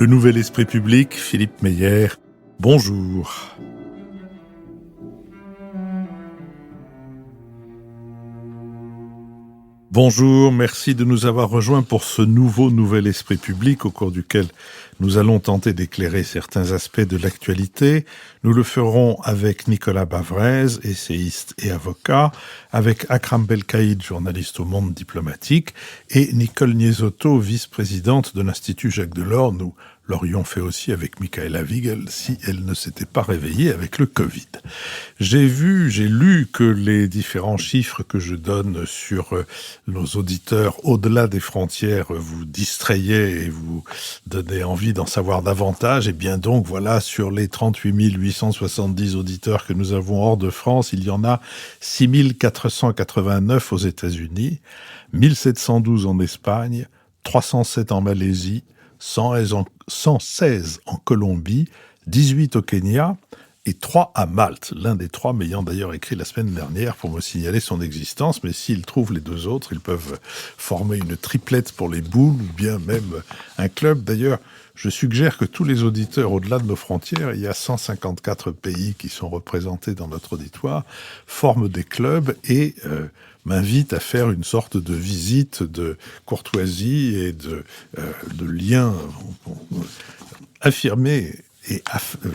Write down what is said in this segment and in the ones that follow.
Le Nouvel Esprit Public, Philippe Meyer, bonjour. Bonjour, merci de nous avoir rejoints pour ce Nouvel Esprit Public au cours duquel nous allons tenter d'éclairer certains aspects de l'actualité. Nous le ferons avec Nicolas Bavrez, essayiste et avocat, avec Akram Belkaïd, journaliste au Monde diplomatique, et Nicole Niesotto, vice-présidente de l'Institut Jacques Delors. Nous l'aurions fait aussi avec Michaela Wiegel si elle ne s'était pas réveillée avec le Covid. J'ai lu que les différents chiffres que je donne sur nos auditeurs au-delà des frontières vous distrayaient et vous donnaient envie d'en savoir davantage. Et bien donc, voilà, sur les 38 870 auditeurs que nous avons hors de France, il y en a 6 489 aux États-Unis, 1712 en Espagne, 307 en Malaisie, 116 en Colombie, 18 au Kenya et 3 à Malte. L'un des 3 m'ayant d'ailleurs écrit la semaine dernière pour me signaler son existence, mais s'ils trouvent les 2 autres, ils peuvent former une triplette pour les boules ou bien même un club. D'ailleurs, je suggère que tous les auditeurs au-delà de nos frontières, il y a 154 pays qui sont représentés dans notre auditoire, forment des clubs et m'invite à faire une sorte de visite de courtoisie et de liens affirmés et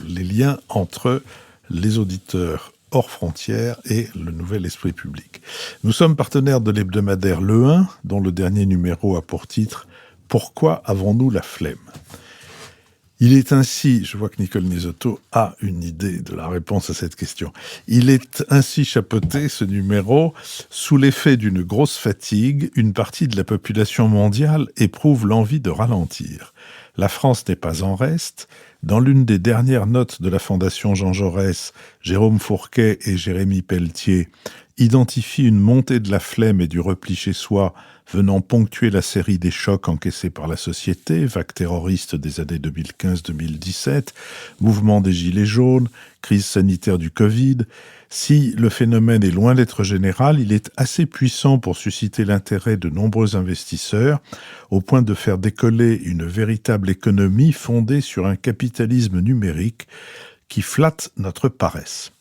les liens entre les auditeurs hors frontières et le Nouvel Esprit Public. Nous sommes partenaires de l'hebdomadaire Le 1, dont le dernier numéro a pour titre « Pourquoi avons-nous la flemme ?» Il est ainsi, je vois que Nicole Niesotto a une idée de la réponse à cette question. Il est ainsi chapeauté, ce numéro, sous l'effet d'une grosse fatigue, une partie de la population mondiale éprouve l'envie de ralentir. La France n'est pas en reste. Dans l'une des dernières notes de la Fondation Jean Jaurès, Jérôme Fourquet et Jérémy Pelletier identifient une montée de la flemme et du repli chez soi venant ponctuer la série des chocs encaissés par la société, vague terroriste des années 2015-2017, mouvement des Gilets jaunes, crise sanitaire du Covid. Si le phénomène est loin d'être général, il est assez puissant pour susciter l'intérêt de nombreux investisseurs, au point de faire décoller une véritable économie fondée sur un capitalisme numérique qui flatte notre paresse.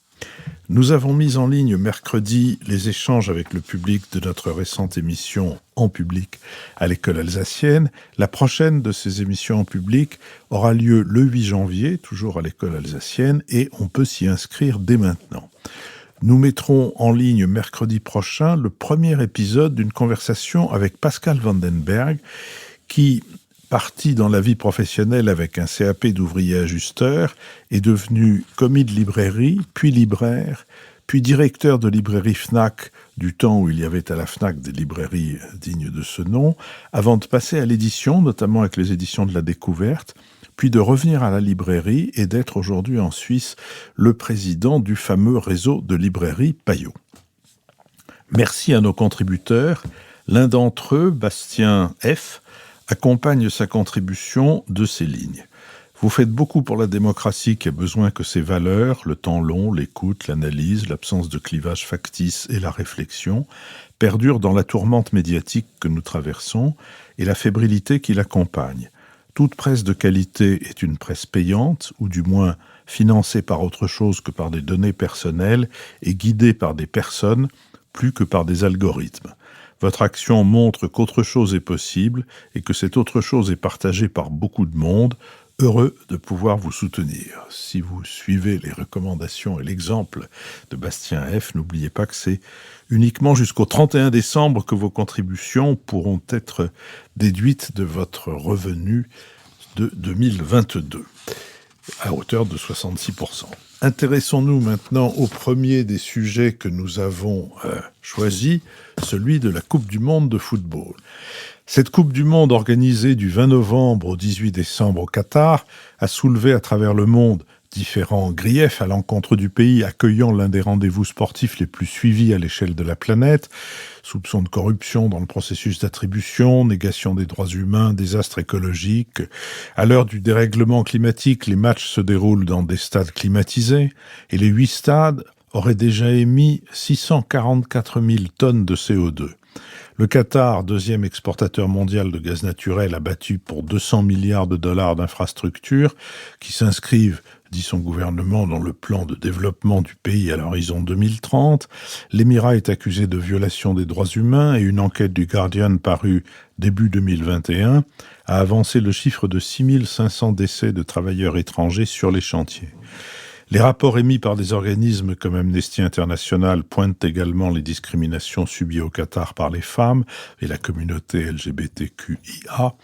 Nous avons mis en ligne mercredi les échanges avec le public de notre récente émission en public à l'école alsacienne. La prochaine de ces émissions en public aura lieu le 8 janvier, toujours à l'école alsacienne, et on peut s'y inscrire dès maintenant. Nous mettrons en ligne mercredi prochain le premier épisode d'une conversation avec Pascal Vandenberg, qui, parti dans la vie professionnelle avec un CAP d'ouvrier ajusteur, est devenu commis de librairie, puis libraire, puis directeur de librairie Fnac, du temps où il y avait à la Fnac des librairies dignes de ce nom, avant de passer à l'édition, notamment avec les éditions de la Découverte, puis de revenir à la librairie et d'être aujourd'hui en Suisse le président du fameux réseau de librairies Payot. Merci à nos contributeurs. L'un d'entre eux, Bastien F., accompagne sa contribution de ces lignes. Vous faites beaucoup pour la démocratie qui a besoin que ses valeurs, le temps long, l'écoute, l'analyse, l'absence de clivage factice et la réflexion, perdurent dans la tourmente médiatique que nous traversons et la fébrilité qui l'accompagne. Toute presse de qualité est une presse payante, ou du moins financée par autre chose que par des données personnelles et guidée par des personnes plus que par des algorithmes. Votre action montre qu'autre chose est possible et que cette autre chose est partagée par beaucoup de monde. Heureux de pouvoir vous soutenir. Si vous suivez les recommandations et l'exemple de Bastien F., n'oubliez pas que c'est uniquement jusqu'au 31 décembre que vos contributions pourront être déduites de votre revenu de 2022, à hauteur de 66%. Intéressons-nous maintenant au premier des sujets que nous avons choisi, celui de la Coupe du Monde de football. Cette Coupe du Monde organisée du 20 novembre au 18 décembre au Qatar a soulevé à travers le monde différents griefs à l'encontre du pays accueillant l'un des rendez-vous sportifs les plus suivis à l'échelle de la planète. Soupçons de corruption dans le processus d'attribution, négation des droits humains, désastre écologique. À l'heure du dérèglement climatique, les matchs se déroulent dans des stades climatisés et les 8 stades auraient déjà émis 644 000 tonnes de CO2. Le Qatar, deuxième exportateur mondial de gaz naturel, a battu pour 200 milliards de dollars d'infrastructures qui s'inscrivent, dit son gouvernement, dans le plan de développement du pays à l'horizon 2030. L'Émirat est accusé de violation des droits humains et une enquête du Guardian parue début 2021 a avancé le chiffre de 6500 décès de travailleurs étrangers sur les chantiers. Les rapports émis par des organismes comme Amnesty International pointent également les discriminations subies au Qatar par les femmes et la communauté LGBTQIA.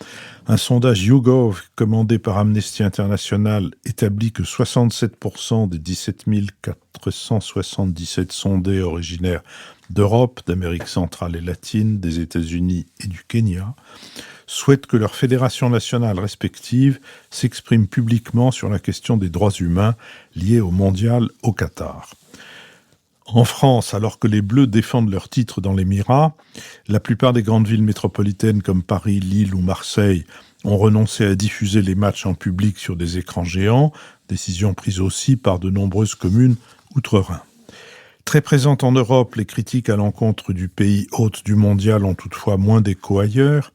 Un sondage YouGov commandé par Amnesty International établit que 67% des 17 477 sondés originaires d'Europe, d'Amérique centrale et latine, des États-Unis et du Kenya souhaitent que leurs fédérations nationales respectives s'expriment publiquement sur la question des droits humains liés au mondial au Qatar. En France, alors que les Bleus défendent leur titre dans l'Émirat, la plupart des grandes villes métropolitaines comme Paris, Lille ou Marseille ont renoncé à diffuser les matchs en public sur des écrans géants, décision prise aussi par de nombreuses communes outre-Rhin. Très présentes en Europe, les critiques à l'encontre du pays hôte du mondial ont toutefois moins d'écho ailleurs.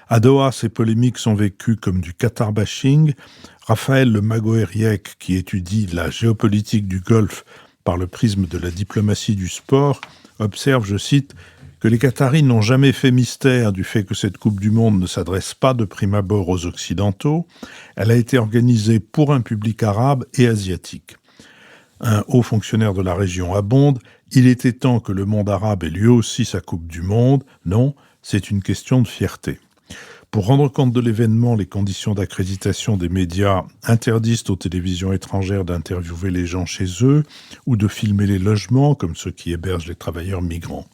À Doha, ces polémiques sont vécues comme du Qatar bashing. Raphaël Le Magoériec, qui étudie la géopolitique du Golfe par le prisme de la diplomatie du sport, observe, je cite, que les Qataris n'ont jamais fait mystère du fait que cette Coupe du Monde ne s'adresse pas de prime abord aux Occidentaux. Elle a été organisée pour un public arabe et asiatique. Un haut fonctionnaire de la région abonde. Il était temps que le monde arabe ait lui aussi sa Coupe du Monde. Non, c'est une question de fierté. Pour rendre compte de l'événement, les conditions d'accréditation des médias interdisent aux télévisions étrangères d'interviewer les gens chez eux ou de filmer les logements, comme ceux qui hébergent les travailleurs migrants.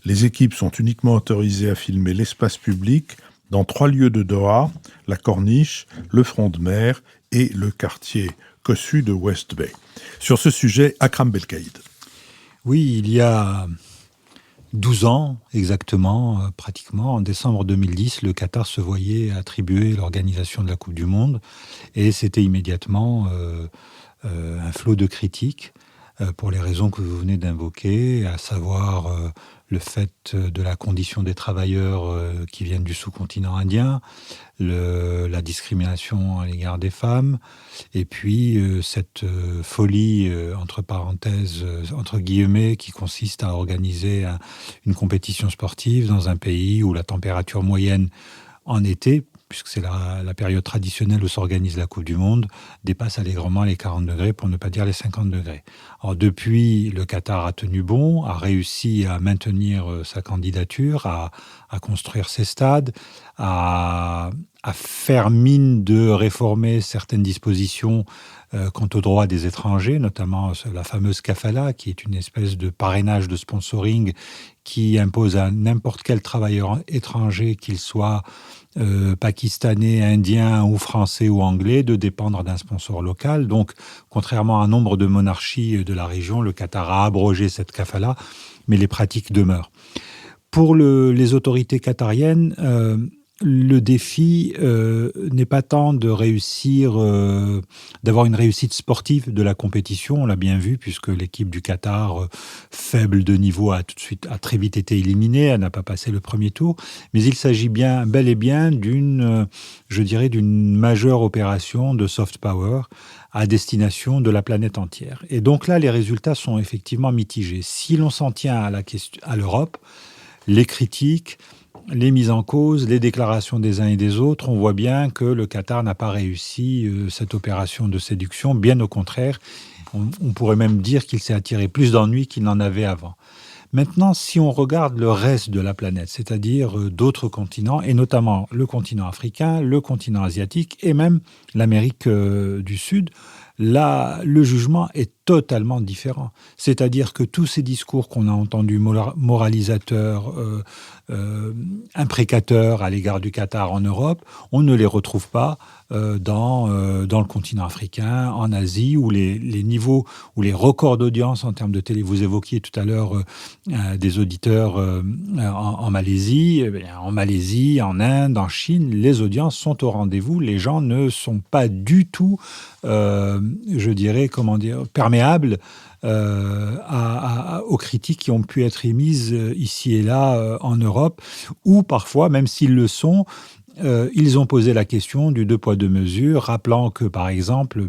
Les équipes sont uniquement autorisées à filmer l'espace public dans 3 lieux de Doha, la Corniche, le front de mer et le quartier cossu de West Bay. Sur ce sujet, Akram Belkaïd. Oui, il y a 12 ans exactement, pratiquement, en décembre 2010, le Qatar se voyait attribuer l'organisation de la Coupe du Monde et c'était immédiatement un flot de critiques pour les raisons que vous venez d'invoquer, à savoir le fait de la condition des travailleurs qui viennent du sous-continent indien, la discrimination à l'égard des femmes, et puis cette folie, entre parenthèses, entre guillemets, qui consiste à organiser une compétition sportive dans un pays où la température moyenne en été, puisque c'est la période traditionnelle où s'organise la Coupe du Monde, dépasse allègrement les 40 degrés, pour ne pas dire les 50 degrés. Alors depuis, le Qatar a tenu bon, a réussi à maintenir sa candidature, à construire ses stades, à faire mine de réformer certaines dispositions quant aux droits des étrangers, notamment la fameuse kafala, qui est une espèce de parrainage de sponsoring qui impose à n'importe quel travailleur étranger, qu'il soit pakistanais, indien ou français ou anglais, de dépendre d'un sponsor local. Donc, contrairement à un nombre de monarchies de la région, le Qatar a abrogé cette kafala, mais les pratiques demeurent. Pour les autorités qatariennes, le défi n'est pas tant de réussir, d'avoir une réussite sportive de la compétition. On l'a bien vu, puisque l'équipe du Qatar, faible de niveau, a très vite été éliminée. Elle n'a pas passé le premier tour. Mais il s'agit bel et bien d'une majeure opération de soft power à destination de la planète entière. Et donc là, les résultats sont effectivement mitigés. Si l'on s'en tient à l'Europe, les critiques, les mises en cause, les déclarations des uns et des autres, on voit bien que le Qatar n'a pas réussi cette opération de séduction. Bien au contraire, on pourrait même dire qu'il s'est attiré plus d'ennuis qu'il n'en avait avant. Maintenant, si on regarde le reste de la planète, c'est-à-dire d'autres continents, et notamment le continent africain, le continent asiatique et même l'Amérique du Sud, là, le jugement est totalement différent. C'est-à-dire que tous ces discours qu'on a entendus, moralisateurs, imprécateurs à l'égard du Qatar en Europe, on ne les retrouve pas dans le continent africain, en Asie, où les niveaux, où les records d'audience en termes de télé, vous évoquiez tout à l'heure des auditeurs en Malaisie, en Malaisie, en Inde, en Chine, les audiences sont au rendez-vous, les gens ne sont pas du tout, permis imperméable aux critiques qui ont pu être émises ici et là en Europe, ou parfois, même s'ils le sont, ils ont posé la question du deux poids deux mesures, rappelant que, par exemple,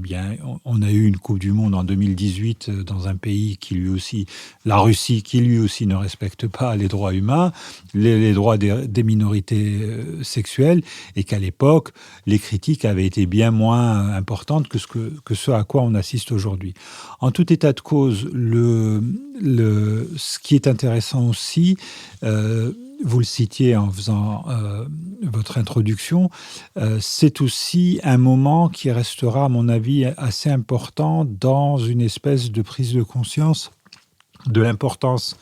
on a eu une Coupe du Monde en 2018 dans un pays qui lui aussi, la Russie, qui lui aussi ne respecte pas les droits humains, les droits des minorités sexuelles, et qu'à l'époque, les critiques avaient été bien moins importantes que ce à quoi on assiste aujourd'hui. En tout état de cause, ce qui est intéressant aussi, vous le citiez en faisant votre introduction, c'est aussi un moment qui restera, à mon avis, assez important dans une espèce de prise de conscience de l'importance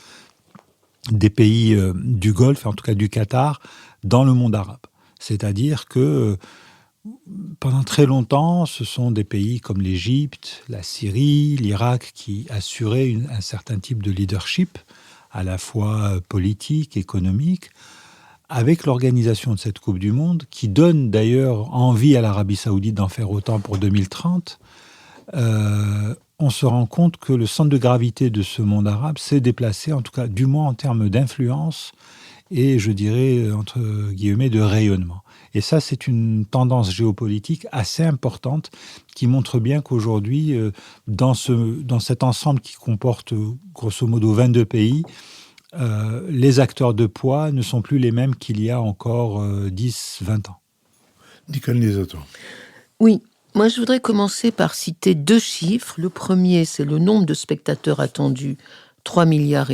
des pays du Golfe, en tout cas du Qatar, dans le monde arabe. C'est-à-dire que pendant très longtemps, ce sont des pays comme l'Égypte, la Syrie, l'Irak qui assuraient un certain type de leadership, à la fois politique, économique, avec l'organisation de cette Coupe du Monde, qui donne d'ailleurs envie à l'Arabie Saoudite d'en faire autant pour 2030, on se rend compte que le centre de gravité de ce monde arabe s'est déplacé, en tout cas du moins en termes d'influence et, je dirais, entre guillemets, de rayonnement. Et ça, c'est une tendance géopolitique assez importante qui montre bien qu'aujourd'hui, dans cet ensemble qui comporte grosso modo 22 pays, les acteurs de poids ne sont plus les mêmes qu'il y a encore 10-20 ans. Nicole Liezotto. Oui, moi je voudrais commencer par citer 2 chiffres. Le premier, c'est le nombre de spectateurs attendus, 3,5 milliards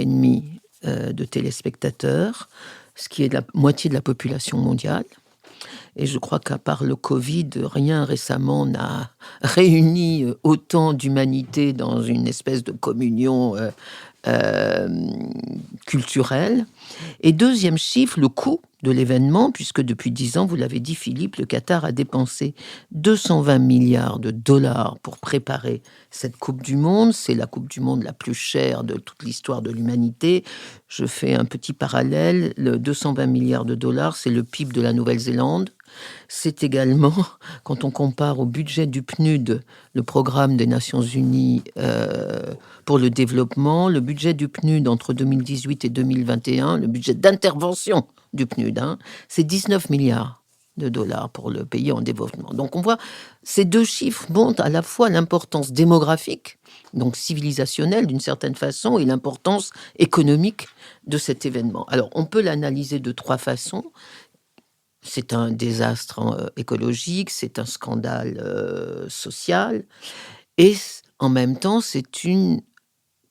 de téléspectateurs, ce qui est la moitié de la population mondiale. Et je crois qu'à part le Covid, rien récemment n'a réuni autant d'humanité dans une espèce de communion culturelle. Et deuxième chiffre, le coût de l'événement, puisque depuis 10 ans, vous l'avez dit Philippe, le Qatar a dépensé 220 milliards de dollars pour préparer cette Coupe du Monde. C'est la Coupe du Monde la plus chère de toute l'histoire de l'humanité. Je fais un petit parallèle, le 220 milliards de dollars, c'est le PIB de la Nouvelle-Zélande. C'est également, quand on compare au budget du PNUD, le programme des Nations Unies pour le développement, le budget du PNUD entre 2018 et 2021, le budget d'intervention du PNUD, c'est 19 milliards de dollars pour le pays en développement. Donc on voit, ces 2 chiffres montrent à la fois l'importance démographique, donc civilisationnelle d'une certaine façon, et l'importance économique de cet événement. Alors on peut l'analyser de 3 façons. C'est un désastre écologique, c'est un scandale social, et en même temps, c'est une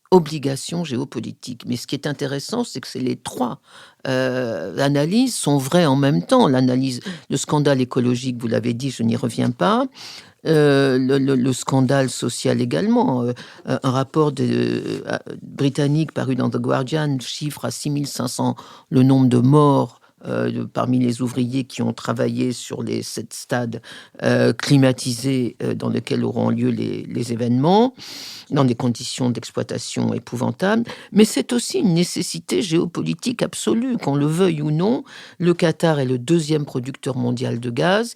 obligation géopolitique. Mais ce qui est intéressant, c'est que les 3 analyses sont vraies en même temps. Le scandale écologique, vous l'avez dit, je n'y reviens pas. Le scandale social également. Un rapport britannique paru dans The Guardian chiffre à 6500 le nombre de morts parmi les ouvriers qui ont travaillé sur les 7 stades climatisés dans lesquels auront lieu les événements, dans des conditions d'exploitation épouvantables. Mais c'est aussi une nécessité géopolitique absolue, qu'on le veuille ou non. Le Qatar est le 2e producteur mondial de gaz.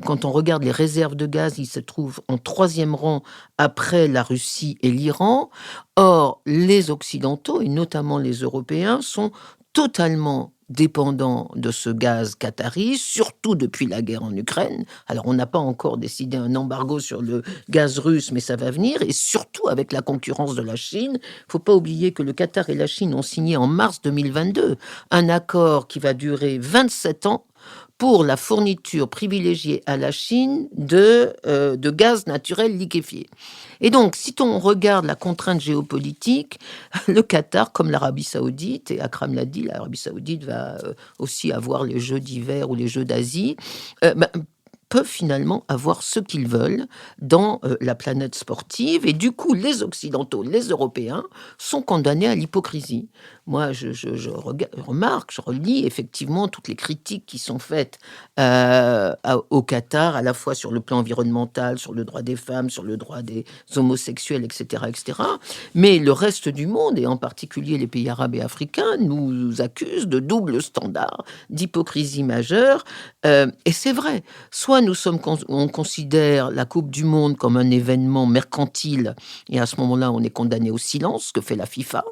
Quand on regarde les réserves de gaz, il se trouve en 3e rang après la Russie et l'Iran. Or, les Occidentaux, et notamment les Européens, sont totalement dépendant de ce gaz qatari, surtout depuis la guerre en Ukraine. Alors, on n'a pas encore décidé un embargo sur le gaz russe, mais ça va venir, et surtout avec la concurrence de la Chine. Il ne faut pas oublier que le Qatar et la Chine ont signé en mars 2022 un accord qui va durer 27 ans pour la fourniture privilégiée à la Chine de gaz naturel liquéfié. Et donc, si on regarde la contrainte géopolitique, le Qatar, comme l'Arabie Saoudite, et Akram l'a dit, l'Arabie Saoudite va aussi avoir les Jeux d'hiver ou les Jeux d'Asie, peuvent finalement avoir ce qu'ils veulent dans la planète sportive. Et du coup, les Occidentaux, les Européens, sont condamnés à l'hypocrisie. Moi, je remarque, je relis effectivement toutes les critiques qui sont faites au Qatar, à la fois sur le plan environnemental, sur le droit des femmes, sur le droit des homosexuels, etc., etc. Mais le reste du monde, et en particulier les pays arabes et africains, nous accusent de double standard, d'hypocrisie majeure. Et c'est vrai. Soit soit on considère la Coupe du Monde comme un événement mercantile, et à ce moment-là, on est condamné au silence, ce que fait la FIFA.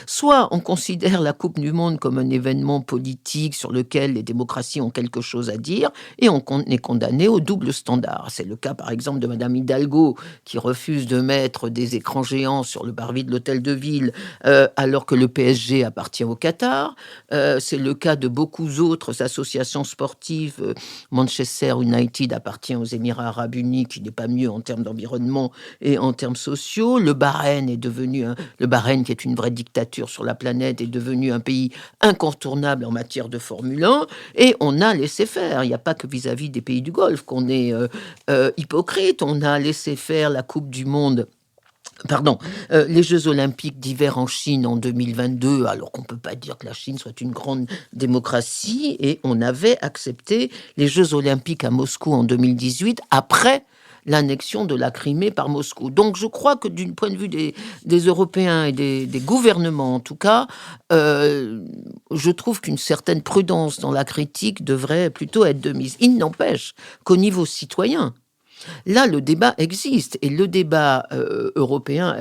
Soit on considère la Coupe du Monde comme un événement politique sur lequel les démocraties ont quelque chose à dire, et on est condamné au double standard. C'est le cas, par exemple, de Madame Hidalgo, qui refuse de mettre des écrans géants sur le parvis de l'Hôtel de Ville, alors que le PSG appartient au Qatar. C'est le cas de beaucoup d'autres associations sportives. Manchester United appartient aux Émirats Arabes Unis, qui n'est pas mieux en termes d'environnement et en termes sociaux. Le Bahreïn, qui est une vraie dictature sur la planète, est devenu un pays incontournable en matière de Formule 1. Et on a laissé faire. Il n'y a pas que vis-à-vis des pays du Golfe qu'on est hypocrite. On a laissé faire la Coupe du Monde. Les Jeux Olympiques d'hiver en Chine en 2022, alors qu'on ne peut pas dire que la Chine soit une grande démocratie, et on avait accepté les Jeux Olympiques à Moscou en 2018, après l'annexion de la Crimée par Moscou. Donc je crois que du point de vue des Européens et des gouvernements en tout cas, je trouve qu'une certaine prudence dans la critique devrait plutôt être de mise. Il n'empêche qu'au niveau citoyen, là, le débat existe, et le débat européen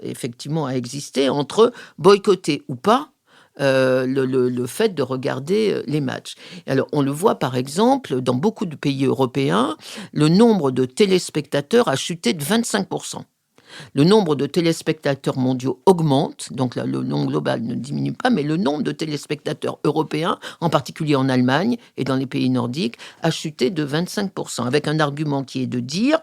effectivement a existé entre boycotter ou pas le fait de regarder les matchs. Alors, on le voit par exemple, dans beaucoup de pays européens, le nombre de téléspectateurs a chuté de 25%. Le nombre de téléspectateurs mondiaux augmente, donc là, le nombre global ne diminue pas, mais le nombre de téléspectateurs européens, en particulier en Allemagne et dans les pays nordiques, a chuté de 25%, avec un argument qui est de dire,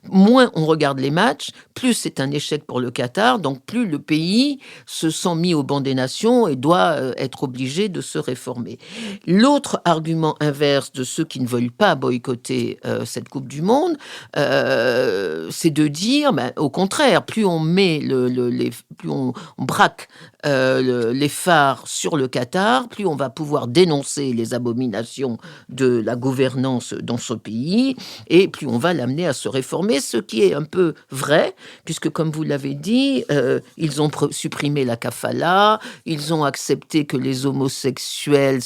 moins on regarde les matchs, plus c'est un échec pour le Qatar, donc plus le pays se sent mis au banc des nations et doit être obligé de se réformer. L'autre argument inverse de ceux qui ne veulent pas boycotter cette Coupe du Monde, c'est de dire, au contraire, plus on met plus on braque les phares sur le Qatar, plus on va pouvoir dénoncer les abominations de la gouvernance dans ce pays, et plus on va l'amener à se réformer, ce qui est un peu vrai, puisque comme vous l'avez dit, ils ont supprimé la kafala, ils ont accepté que les homosexuels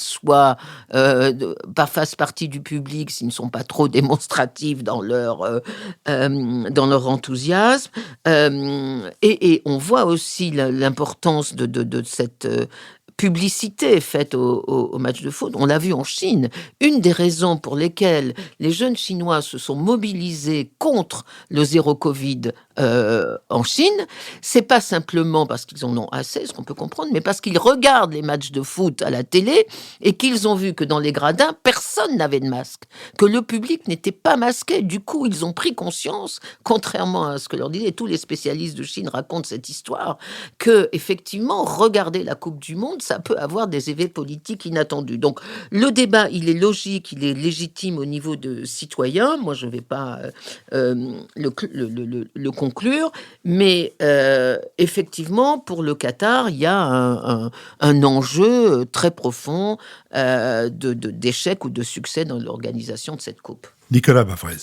fassent partie du public s'ils ne sont pas trop démonstratifs dans leur enthousiasme. Et on voit aussi l'importance de cette publicité faite au match de foot. On l'a vu en Chine. Une des raisons pour lesquelles les jeunes Chinois se sont mobilisés contre le zéro Covid en Chine, c'est pas simplement parce qu'ils en ont assez, ce qu'on peut comprendre, mais parce qu'ils regardent les matchs de foot à la télé et qu'ils ont vu que dans les gradins, personne n'avait de masque, que le public n'était pas masqué. Du coup, ils ont pris conscience, contrairement à ce que leur disaient tous les spécialistes de Chine racontent cette histoire, que effectivement, regarder la Coupe du Monde, ça peut avoir des effets politiques inattendus. Donc, le débat, il est logique, il est légitime au niveau de citoyens. Moi, je ne vais pas le conclure, mais effectivement, pour le Qatar, il y a un enjeu très profond d'échec ou de succès dans l'organisation de cette coupe. Nicolas Bavrez.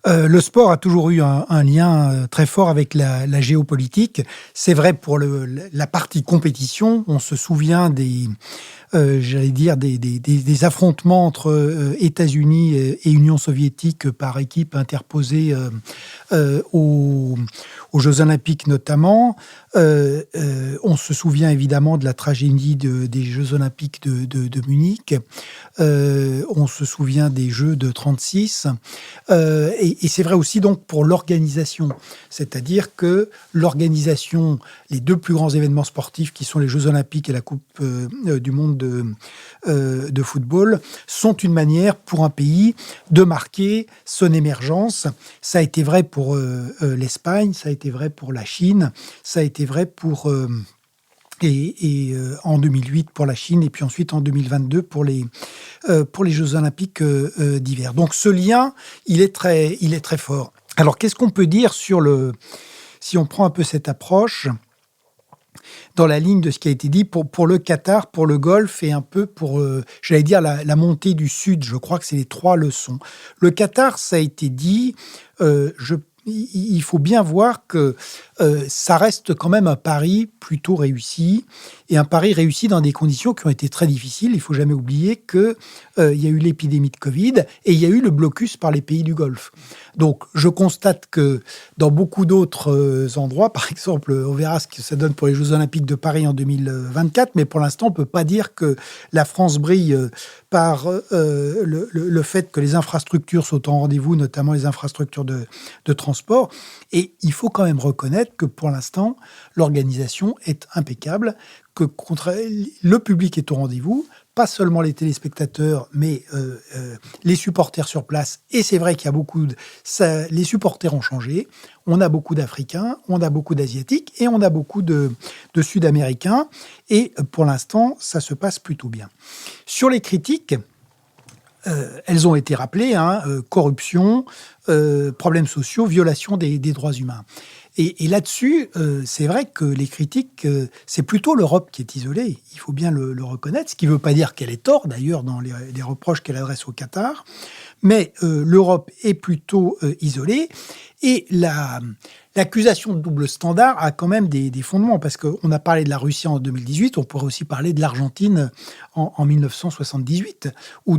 Le sport a toujours eu un lien très fort avec la géopolitique. C'est vrai pour la partie compétition. On se souvient des affrontements entre États-Unis et Union soviétique par équipe interposée aux Jeux Olympiques notamment. On se souvient évidemment de la tragédie des Jeux Olympiques de Munich. On se souvient des Jeux de 1936. Et c'est vrai aussi donc pour l'organisation. C'est-à-dire que l'organisation, les deux plus grands événements sportifs qui sont les Jeux Olympiques et la Coupe du Monde de football sont une manière pour un pays de marquer son émergence. Ça a été vrai pour l'Espagne, ça a été vrai pour la Chine, ça a été vrai pour en 2008 pour la Chine et puis ensuite en 2022 pour les Jeux Olympiques d'hiver. Donc ce lien, il est très fort. Alors qu'est-ce qu'on peut dire si on prend un peu cette approche dans la ligne de ce qui a été dit pour le Qatar, pour le Golfe et un peu pour, j'allais dire, la montée du Sud. Je crois que c'est les trois leçons. Le Qatar, ça a été dit, il faut bien voir que ça reste quand même un pari plutôt réussi, et un pari réussi dans des conditions qui ont été très difficiles. Il ne faut jamais oublier qu'il y a eu l'épidémie de Covid et il y a eu le blocus par les pays du Golfe. Donc, je constate que dans beaucoup d'autres endroits, par exemple, on verra ce que ça donne pour les Jeux Olympiques de Paris en 2024, mais pour l'instant, on ne peut pas dire que la France brille par le fait que les infrastructures sont en rendez-vous, notamment les infrastructures de transport. Et il faut quand même reconnaître que pour l'instant, l'organisation est impeccable, que le public est au rendez-vous, pas seulement les téléspectateurs, mais les supporters sur place. Et c'est vrai qu'il y a les supporters ont changé. On a beaucoup d'Africains, on a beaucoup d'Asiatiques et on a beaucoup de Sud-Américains. Et pour l'instant, ça se passe plutôt bien. Sur les critiques, elles ont été rappelées, corruption, problèmes sociaux, violation des droits humains. Et là-dessus, c'est vrai que les critiques, c'est plutôt l'Europe qui est isolée. Il faut bien le reconnaître, ce qui ne veut pas dire qu'elle ait tort, d'ailleurs, dans les reproches qu'elle adresse au Qatar. Mais l'Europe est plutôt isolée. Et l'accusation de double standard a quand même des fondements, parce qu'on a parlé de la Russie en 2018, on pourrait aussi parler de l'Argentine en 1978, ou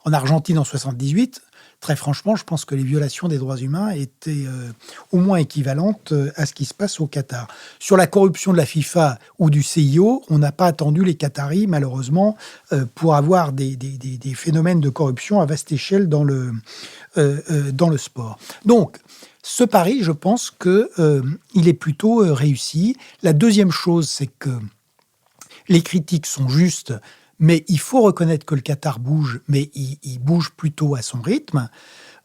en Argentine en 1978. Très franchement, je pense que les violations des droits humains étaient au moins équivalentes à ce qui se passe au Qatar. Sur la corruption de la FIFA ou du CIO, on n'a pas attendu les Qataris, malheureusement, pour avoir des phénomènes de corruption à vaste échelle dans le sport. Donc, ce pari, je pense qu'il est plutôt réussi. La deuxième chose, c'est que les critiques sont justes, mais il faut reconnaître que le Qatar bouge, mais il bouge plutôt à son rythme.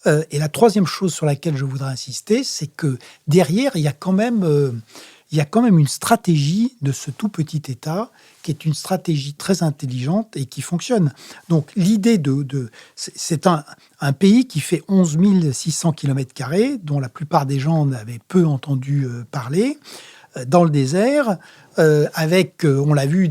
Et la troisième chose sur laquelle je voudrais insister, c'est que derrière, il y a quand même une stratégie de ce tout petit État, qui est une stratégie très intelligente et qui fonctionne. Donc l'idée c'est un pays qui fait 11 600 km², dont la plupart des gens en avaient peu entendu parler, dans le désert, avec, on l'a vu,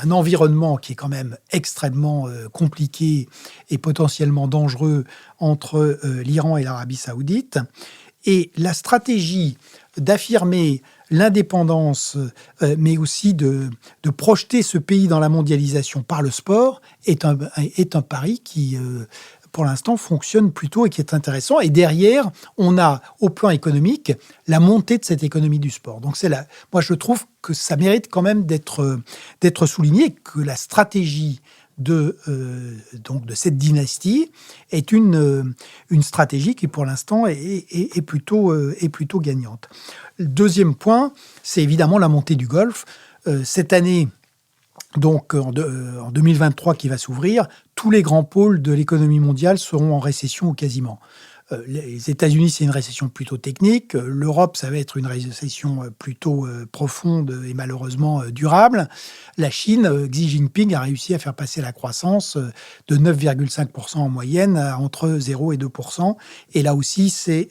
un environnement qui est quand même extrêmement compliqué et potentiellement dangereux entre l'Iran et l'Arabie saoudite. Et la stratégie d'affirmer l'indépendance, mais aussi de projeter ce pays dans la mondialisation par le sport, est un pari qui, pour l'instant, fonctionne plutôt et qui est intéressant. Et derrière, on a, au plan économique, la montée de cette économie du sport. Donc moi, je trouve que ça mérite quand même d'être souligné, que la stratégie de cette dynastie est une stratégie qui, pour l'instant, est plutôt gagnante. Le deuxième point, c'est évidemment la montée du Golfe. Cette année, donc en 2023 qui va s'ouvrir, tous les grands pôles de l'économie mondiale seront en récession ou quasiment. Les États-Unis, c'est une récession plutôt technique. L'Europe, ça va être une récession plutôt profonde et malheureusement durable. La Chine, Xi Jinping a réussi à faire passer la croissance de 9,5% en moyenne à entre 0 et 2%. Et là aussi, c'est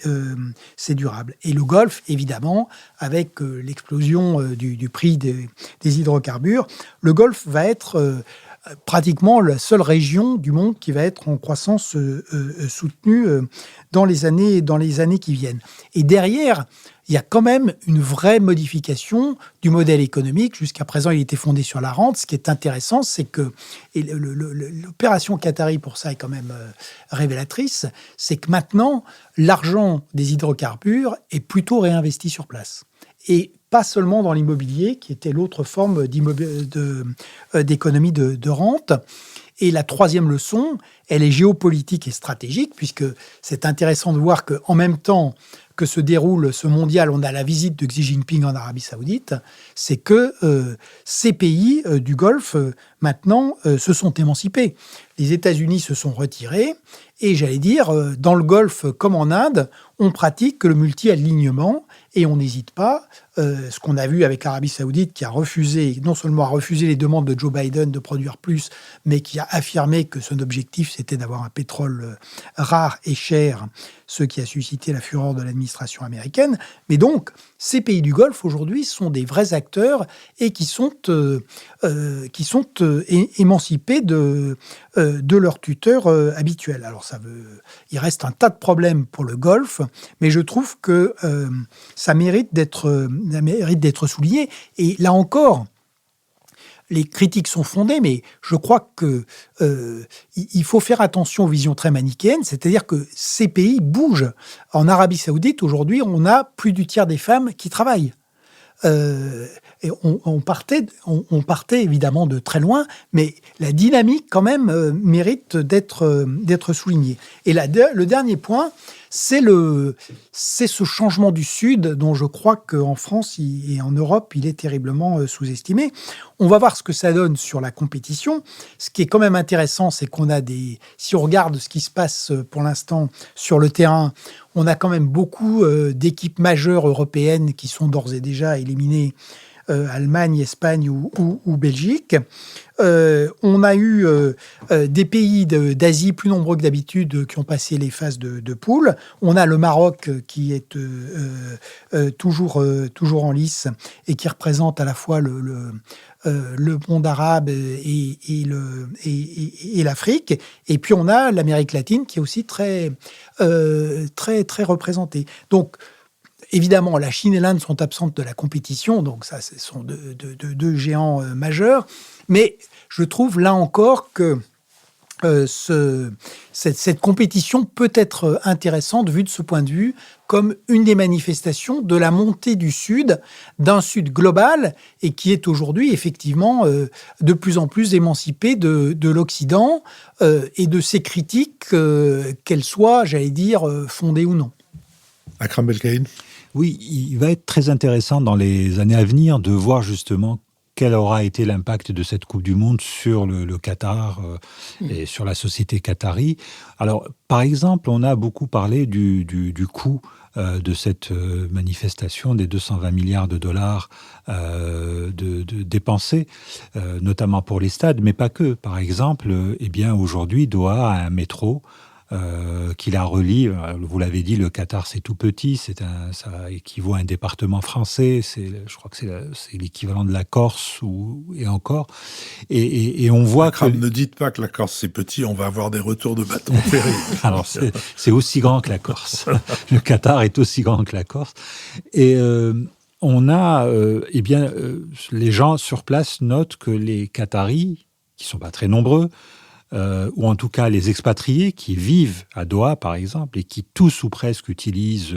durable. Et le Golfe, évidemment, avec l'explosion du prix des hydrocarbures, le Golfe va être pratiquement la seule région du monde qui va être en croissance soutenue dans les années qui viennent. Et derrière, il y a quand même une vraie modification du modèle économique. Jusqu'à présent, il était fondé sur la rente. Ce qui est intéressant, c'est que l'opération Qatari, pour ça, est quand même révélatrice, c'est que maintenant, l'argent des hydrocarbures est plutôt réinvesti sur place. Et pas seulement dans l'immobilier, qui était l'autre forme d'économie de rente. Et la troisième leçon, elle est géopolitique et stratégique, puisque c'est intéressant de voir qu'en même temps que se déroule ce mondial, on a la visite de Xi Jinping en Arabie Saoudite, c'est que ces pays du Golfe, maintenant, se sont émancipés. Les États-Unis se sont retirés, et j'allais dire, dans le Golfe comme en Inde, on pratique le multi-alignement, Et on n'hésite pas, ce qu'on a vu avec l'Arabie Saoudite, qui a refusé, non seulement a refusé les demandes de Joe Biden de produire plus, mais qui a affirmé que son objectif, c'était d'avoir un pétrole rare et cher, ce qui a suscité la fureur de l'administration américaine. Mais donc, ces pays du Golfe, aujourd'hui, sont des vrais acteurs et qui sont émancipés de leur tuteur habituel. Alors, il reste un tas de problèmes pour le Golfe, mais je trouve que ça mérite d'être souligné. Et là encore, les critiques sont fondées, mais je crois que il faut faire attention aux visions très manichéennes, c'est-à-dire que ces pays bougent. En Arabie Saoudite, aujourd'hui, on a plus du tiers des femmes qui travaillent. Et on partait évidemment de très loin, mais la dynamique quand même mérite d'être soulignée. Et le dernier point, c'est ce changement du Sud dont je crois qu'en France et en Europe, il est terriblement sous-estimé. On va voir ce que ça donne sur la compétition. Ce qui est quand même intéressant, c'est qu'on a si on regarde ce qui se passe pour l'instant sur le terrain, on a quand même beaucoup d'équipes majeures européennes qui sont d'ores et déjà éliminées. Allemagne, Espagne ou Belgique. On a eu des pays d'Asie plus nombreux que d'habitude qui ont passé les phases de poule. On a le Maroc qui est toujours en lice et qui représente à la fois le monde arabe et l'Afrique. Et puis on a l'Amérique latine qui est aussi très représentée. Donc, évidemment, la Chine et l'Inde sont absentes de la compétition, donc ça, ce sont deux géants majeurs. Mais je trouve là encore que cette compétition peut être intéressante, vue de ce point de vue, comme une des manifestations de la montée du Sud, d'un Sud global, et qui est aujourd'hui effectivement de plus en plus émancipé de l'Occident et de ses critiques, qu'elles soient, j'allais dire, fondées ou non. Akram Belkaïn. Oui, il va être très intéressant dans les années à venir de voir justement quel aura été l'impact de cette Coupe du Monde sur le Qatar et sur la société qatari. Alors, par exemple, on a beaucoup parlé du coût de cette manifestation, des 220 milliards de dollars dépensés, notamment pour les stades, mais pas que. Par exemple, aujourd'hui, Doha a un métro qui la relie. Vous l'avez dit, le Qatar, c'est tout petit, ça équivaut à un département français, je crois que c'est l'équivalent de la Corse, et encore. Et on voit que... Ne dites pas que la Corse, c'est petit, on va avoir des retours de bâton ferré. Alors, c'est aussi grand que la Corse. Le Qatar est aussi grand que la Corse. Et on a... les gens sur place notent que les Qataris, qui ne sont pas très nombreux, ou en tout cas les expatriés qui vivent à Doha, par exemple, et qui tous ou presque utilisent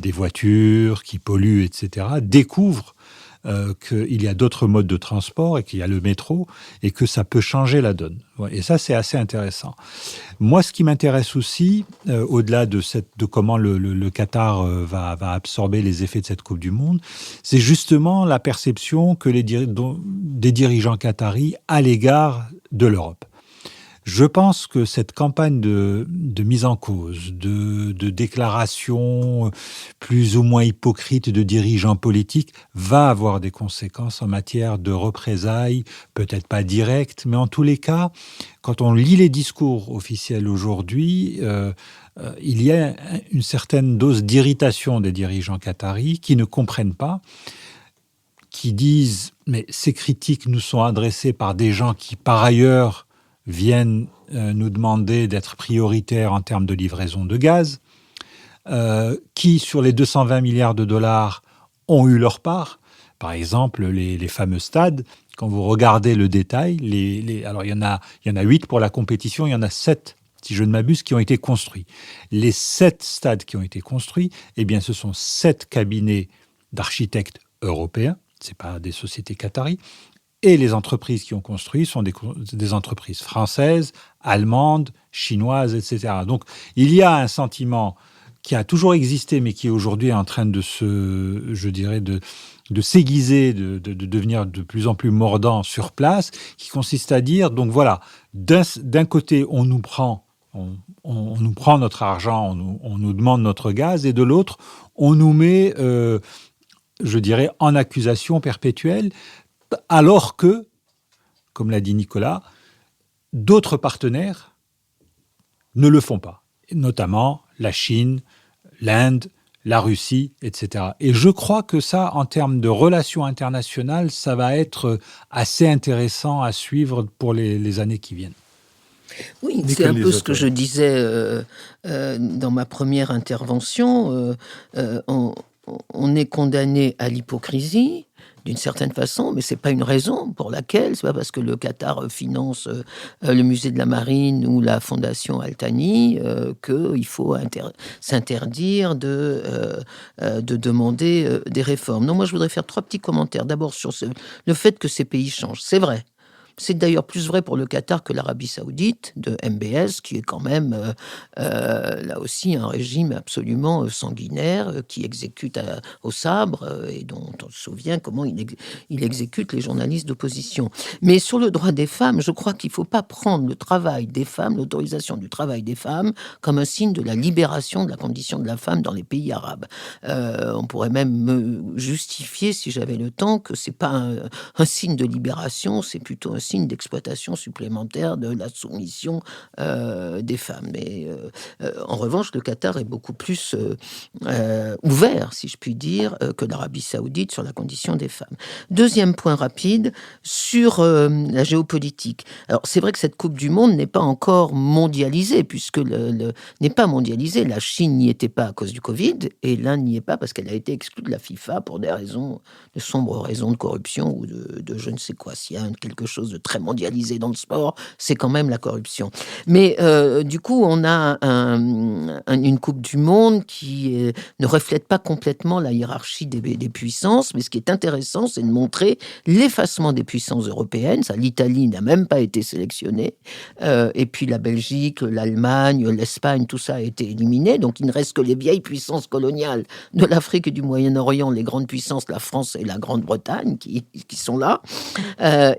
des voitures, qui polluent, etc., découvrent qu'il y a d'autres modes de transport et qu'il y a le métro et que ça peut changer la donne. Et ça, c'est assez intéressant. Moi, ce qui m'intéresse aussi, au-delà de comment le Qatar va absorber les effets de cette Coupe du Monde, c'est justement la perception que des dirigeants qataris à l'égard de l'Europe. Je pense que cette campagne de mise en cause, de déclarations plus ou moins hypocrites de dirigeants politiques va avoir des conséquences en matière de représailles, peut-être pas directes, mais en tous les cas, quand on lit les discours officiels aujourd'hui, il y a une certaine dose d'irritation des dirigeants qataris qui ne comprennent pas, qui disent « mais ces critiques nous sont adressées par des gens qui, par ailleurs, viennent nous demander d'être prioritaires en termes de livraison de gaz, qui, sur les 220 milliards de dollars, ont eu leur part. Par exemple, les fameux stades, quand vous regardez le détail, alors il y en a 8 pour la compétition, il y en a 7, si je ne m'abuse, qui ont été construits. Les 7 stades qui ont été construits, ce sont 7 cabinets d'architectes européens, ce n'est pas des sociétés qataries. Et les entreprises qui ont construit sont des entreprises françaises, allemandes, chinoises, etc. Donc, il y a un sentiment qui a toujours existé, mais qui aujourd'hui est en train de s'aiguiser, de devenir de plus en plus mordant sur place, qui consiste à dire, donc voilà, d'un côté, on nous prend on nous prend notre argent, on nous demande notre gaz, et de l'autre, on nous met, je dirais, en accusation perpétuelle, alors que, comme l'a dit Nicolas, d'autres partenaires ne le font pas, notamment la Chine, l'Inde, la Russie, etc. Et je crois que ça, en termes de relations internationales, ça va être assez intéressant à suivre pour les années qui viennent. Oui, c'est un peu ce que je disais dans ma première intervention. On est condamné à l'hypocrisie, d'une certaine façon, mais c'est pas une raison pour laquelle, c'est pas parce que le Qatar finance le musée de la Marine ou la fondation Al-Thani qu'il faut s'interdire de demander des réformes. Non, moi je voudrais faire 3 petits commentaires. D'abord sur le fait que ces pays changent. C'est vrai. C'est d'ailleurs plus vrai pour le Qatar que l'Arabie Saoudite, de MBS, qui est quand même, là aussi, un régime absolument sanguinaire, qui exécute au sabre, et dont on se souvient comment il exécute les journalistes d'opposition. Mais sur le droit des femmes, je crois qu'il ne faut pas prendre le travail des femmes, l'autorisation du travail des femmes, comme un signe de la libération de la condition de la femme dans les pays arabes. On pourrait même me justifier, si j'avais le temps, que ce n'est pas un signe de libération, c'est plutôt un signe d'exploitation supplémentaire de la soumission des femmes. Mais en revanche, le Qatar est beaucoup plus ouvert, si je puis dire, que l'Arabie Saoudite sur la condition des femmes. Deuxième point rapide, sur la géopolitique. Alors, c'est vrai que cette Coupe du Monde n'est pas encore mondialisée, puisque n'est pas mondialisée. La Chine n'y était pas à cause du Covid, et l'Inde n'y est pas parce qu'elle a été exclue de la FIFA pour des raisons, de sombres raisons de corruption ou de je ne sais quoi. S'il y a quelque chose de très mondialisé dans le sport, c'est quand même la corruption. Mais du coup, on a une Coupe du Monde qui ne reflète pas complètement la hiérarchie des puissances, mais ce qui est intéressant, c'est de montrer l'effacement des puissances européennes. Ça, l'Italie n'a même pas été sélectionnée, et puis la Belgique, l'Allemagne, l'Espagne, tout ça a été éliminé, donc il ne reste que les vieilles puissances coloniales de l'Afrique et du Moyen-Orient, les grandes puissances, la France et la Grande-Bretagne, qui sont là,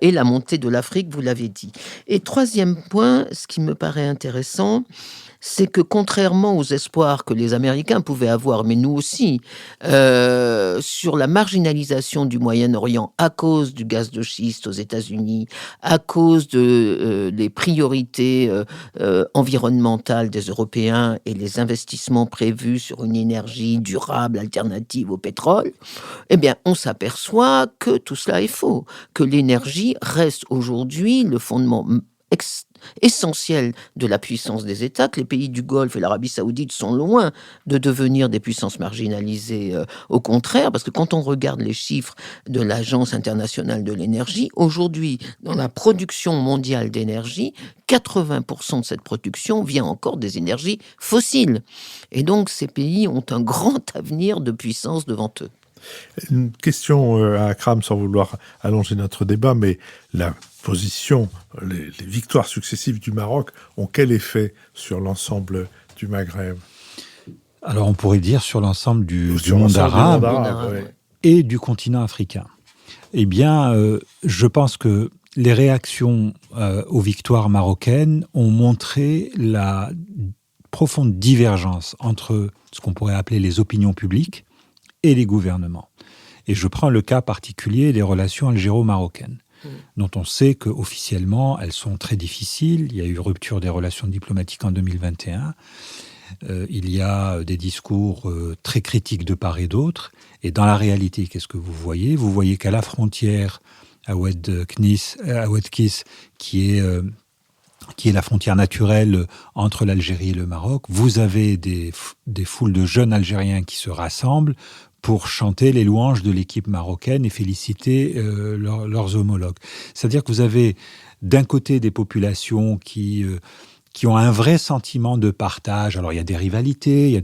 et la montée de l'Afrique, vous l'avez dit. Et troisième point, ce qui me paraît intéressant, c'est que contrairement aux espoirs que les Américains pouvaient avoir, mais nous aussi, sur la marginalisation du Moyen-Orient à cause du gaz de schiste aux États-Unis, à cause des priorités environnementales des Européens et les investissements prévus sur une énergie durable, alternative au pétrole, eh bien, on s'aperçoit que tout cela est faux, que l'énergie reste aujourd'hui le fondement essentiel de la puissance des États, que les pays du Golfe et l'Arabie Saoudite sont loin de devenir des puissances marginalisées, au contraire, parce que quand on regarde les chiffres de l'Agence internationale de l'énergie, aujourd'hui, dans la production mondiale d'énergie, 80% de cette production vient encore des énergies fossiles. Et donc, ces pays ont un grand avenir de puissance devant eux. Une question à Akram, sans vouloir allonger notre débat, mais la position, les victoires successives du Maroc ont quel effet sur l'ensemble du Maghreb ? Alors on pourrait dire sur l'ensemble du monde arabe, ouais. Et du continent africain. Eh bien, je pense que les réactions aux victoires marocaines ont montré la profonde divergence entre ce qu'on pourrait appeler les opinions publiques et les gouvernements. Et je prends le cas particulier des relations algéro-marocaines, dont on sait qu'officiellement, elles sont très difficiles. Il y a eu rupture des relations diplomatiques en 2021. Il y a des discours très critiques de part et d'autre. Et dans la réalité, qu'est-ce que vous voyez ? Vous voyez qu'à la frontière, à Oued Kiss, qui est la frontière naturelle entre l'Algérie et le Maroc, vous avez des foules de jeunes Algériens qui se rassemblent pour chanter les louanges de l'équipe marocaine et féliciter leurs homologues. C'est-à-dire que vous avez d'un côté des populations qui ont un vrai sentiment de partage. Alors il y a des rivalités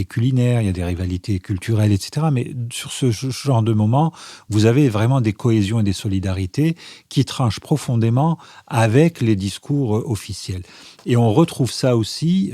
culinaires, il y a des rivalités culturelles, etc. Mais sur ce genre de moment, vous avez vraiment des cohésions et des solidarités qui tranchent profondément avec les discours officiels. Et on retrouve ça aussi,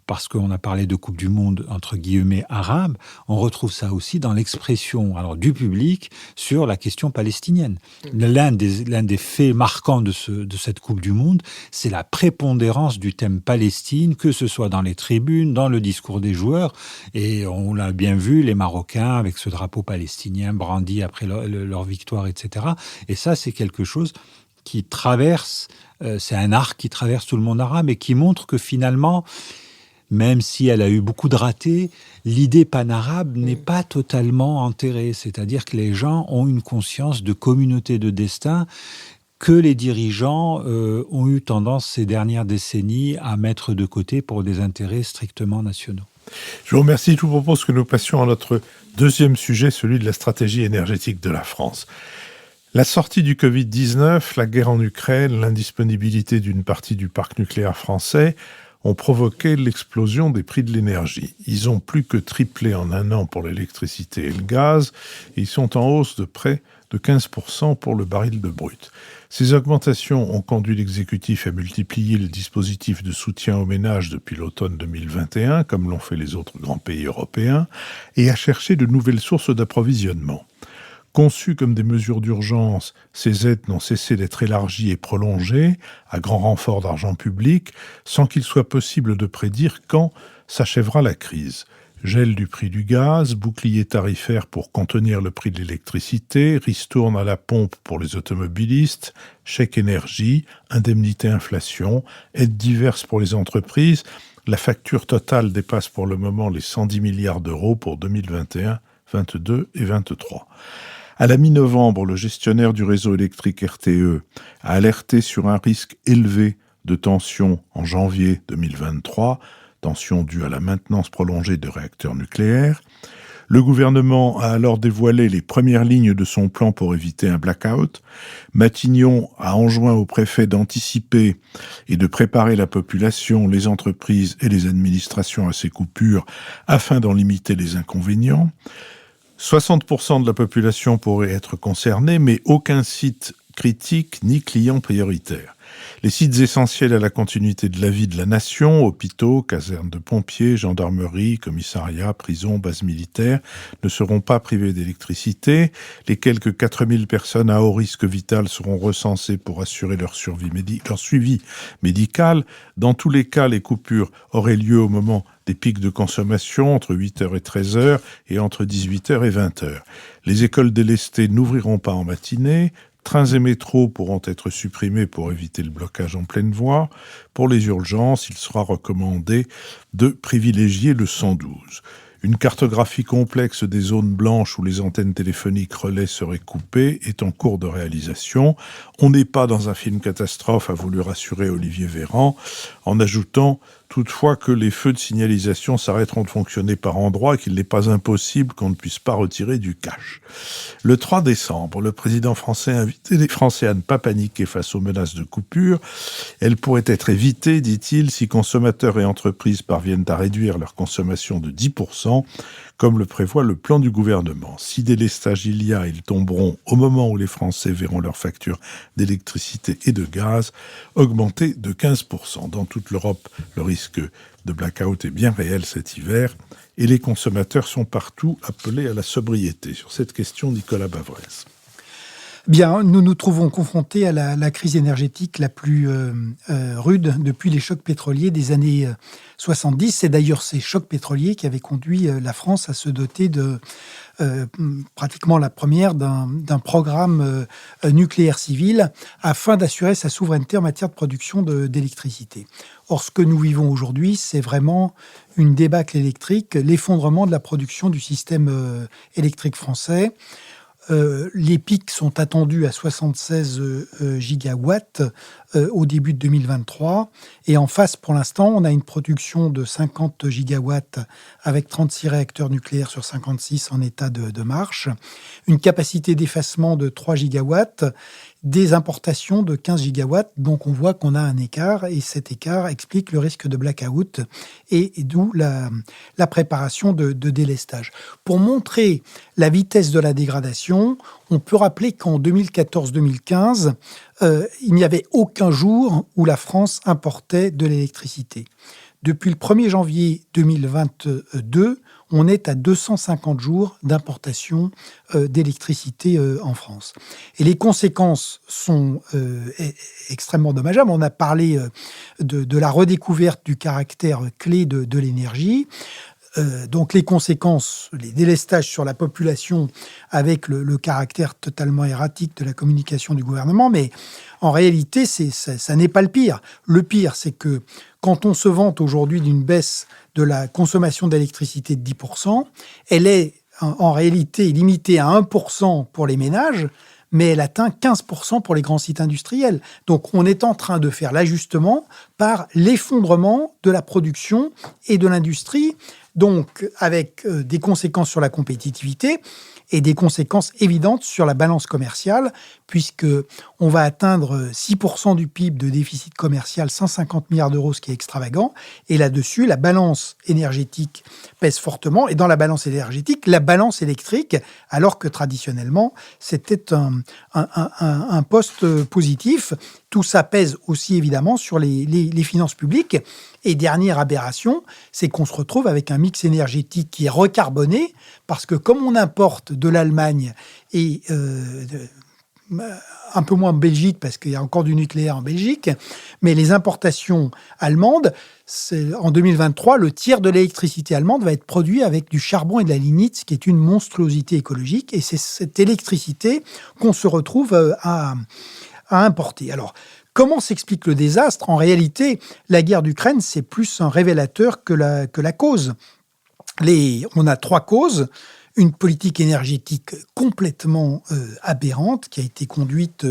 parce qu'on a parlé de Coupe du Monde, entre guillemets, arabe, on retrouve ça aussi dans l'expression du public sur la question palestinienne. L'un des faits marquants de cette Coupe du Monde, c'est la prépondérance du thème Palestine, que ce soit dans les tribunes, dans le discours des joueurs. Et on l'a bien vu, les Marocains avec ce drapeau palestinien brandi après leur victoire, etc. Et ça, c'est quelque chose qui traverse, c'est un arc qui traverse tout le monde arabe et qui montre que finalement, même si elle a eu beaucoup de ratés, l'idée panarabe n'est pas totalement enterrée. C'est-à-dire que les gens ont une conscience de communauté de destin que les dirigeants ont eu tendance ces dernières décennies à mettre de côté pour des intérêts strictement nationaux. Je vous remercie. Je vous propose que nous passions à notre deuxième sujet, celui de la stratégie énergétique de la France. La sortie du Covid-19, la guerre en Ukraine, l'indisponibilité d'une partie du parc nucléaire français ont provoqué l'explosion des prix de l'énergie. Ils ont plus que triplé en un an pour l'électricité et le gaz, et ils sont en hausse de près de 15% pour le baril de brut. Ces augmentations ont conduit l'exécutif à multiplier le dispositif de soutien aux ménages depuis l'automne 2021, comme l'ont fait les autres grands pays européens, et à chercher de nouvelles sources d'approvisionnement. Conçues comme des mesures d'urgence, ces aides n'ont cessé d'être élargies et prolongées, à grand renfort d'argent public, sans qu'il soit possible de prédire quand s'achèvera la crise. Gel du prix du gaz, bouclier tarifaire pour contenir le prix de l'électricité, ristourne à la pompe pour les automobilistes, chèque énergie, indemnité inflation, aides diverses pour les entreprises. La facture totale dépasse pour le moment les 110 milliards d'euros pour 2021, 2022 et 2023. À la mi-novembre, le gestionnaire du réseau électrique RTE a alerté sur un risque élevé de tension en janvier 2023, tension due à la maintenance prolongée de réacteurs nucléaires. Le gouvernement a alors dévoilé les premières lignes de son plan pour éviter un blackout. Matignon a enjoint au préfet d'anticiper et de préparer la population, les entreprises et les administrations à ces coupures afin d'en limiter les inconvénients. 60% de la population pourrait être concernée, mais aucun site critique ni client prioritaire. Les sites essentiels à la continuité de la vie de la nation, hôpitaux, casernes de pompiers, gendarmerie, commissariats, prisons, bases militaires, ne seront pas privés d'électricité. Les quelques 4000 personnes à haut risque vital seront recensées pour assurer leur suivi médical. Dans tous les cas, les coupures auraient lieu au moment des pics de consommation entre 8h et 13h et entre 18h et 20h. Les écoles délestées n'ouvriront pas en matinée. Trains et métros pourront être supprimés pour éviter le blocage en pleine voie. Pour les urgences, il sera recommandé de privilégier le 112. Une cartographie complexe des zones blanches où les antennes téléphoniques relais seraient coupées est en cours de réalisation. On n'est pas dans un film catastrophe, a voulu rassurer Olivier Véran, en ajoutant toutefois que les feux de signalisation s'arrêteront de fonctionner par endroits et qu'il n'est pas impossible qu'on ne puisse pas retirer du cash. Le 3 décembre, le président français a invité les Français à ne pas paniquer face aux menaces de coupure. Elles pourraient être évitées, dit-il, si consommateurs et entreprises parviennent à réduire leur consommation de 10%, comme le prévoit le plan du gouvernement. Si délestage il y a, ils tomberont au moment où les Français verront leurs factures d'électricité et de gaz augmenter de 15%. Dans toute l'Europe, le risque de blackout est bien réel cet hiver et les consommateurs sont partout appelés à la sobriété. Sur cette question, Nicolas Bavrez. Bien, nous nous trouvons confrontés à la crise énergétique la plus rude depuis les chocs pétroliers des années 70. C'est d'ailleurs ces chocs pétroliers qui avaient conduit la France à se doter de pratiquement la première d'un programme nucléaire civil afin d'assurer sa souveraineté en matière de production d'électricité. Or, ce que nous vivons aujourd'hui, c'est vraiment une débâcle électrique, l'effondrement de la production du système électrique français. Les pics sont attendus à 76 gigawatts au début de 2023. Et en face, pour l'instant, on a une production de 50 gigawatts avec 36 réacteurs nucléaires sur 56 en état de marche, une capacité d'effacement de 3 gigawatts, des importations de 15 gigawatts. Donc on voit qu'on a un écart et cet écart explique le risque de blackout et d'où la préparation de délestage. Pour montrer la vitesse de la dégradation, on peut rappeler qu'en 2014-2015, il n'y avait aucun jour où la France importait de l'électricité. Depuis le 1er janvier 2022, on est à 250 jours d'importation d'électricité en France. Et les conséquences sont extrêmement dommageables. On a parlé de la redécouverte du caractère clé de l'énergie. Donc les conséquences, les délestages sur la population avec le caractère totalement erratique de la communication du gouvernement, mais en réalité, ça n'est pas le pire. Le pire, c'est que quand on se vante aujourd'hui d'une baisse de la consommation d'électricité de 10%, elle est en réalité limitée à 1% pour les ménages, mais elle atteint 15% pour les grands sites industriels. Donc on est en train de faire l'ajustement par l'effondrement de la production et de l'industrie, donc avec des conséquences sur la compétitivité et des conséquences évidentes sur la balance commerciale, puisque on va atteindre 6% du PIB de déficit commercial, 150 milliards d'euros, ce qui est extravagant. Et là-dessus, la balance énergétique pèse fortement. Et dans la balance énergétique, la balance électrique, alors que traditionnellement, c'était un poste positif. Tout ça pèse aussi évidemment sur les finances publiques. Et dernière aberration, c'est qu'on se retrouve avec un mix énergétique qui est recarboné, parce que comme on importe de l'Allemagne et un peu moins en Belgique, parce qu'il y a encore du nucléaire en Belgique, mais les importations allemandes, en 2023, le tiers de l'électricité allemande va être produit avec du charbon et de la lignite, ce qui est une monstruosité écologique, et c'est cette électricité qu'on se retrouve à importer. Alors, comment s'explique le désastre ? En réalité, la guerre d'Ukraine, c'est plus un révélateur que la cause. On a 3 causes. Une politique énergétique complètement aberrante qui a été conduite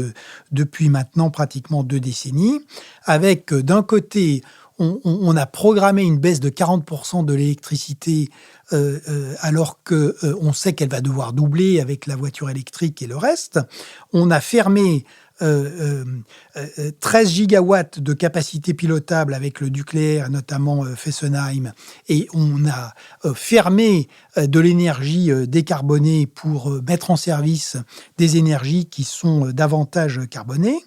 depuis maintenant pratiquement 2 décennies, avec d'un côté, on a programmé une baisse de 40% de l'électricité alors qu'on sait qu'elle va devoir doubler avec la voiture électrique et le reste. On a fermé 13 gigawatts de capacité pilotable avec le nucléaire, notamment Fessenheim, et on a fermé de l'énergie décarbonée pour mettre en service des énergies qui sont davantage carbonées.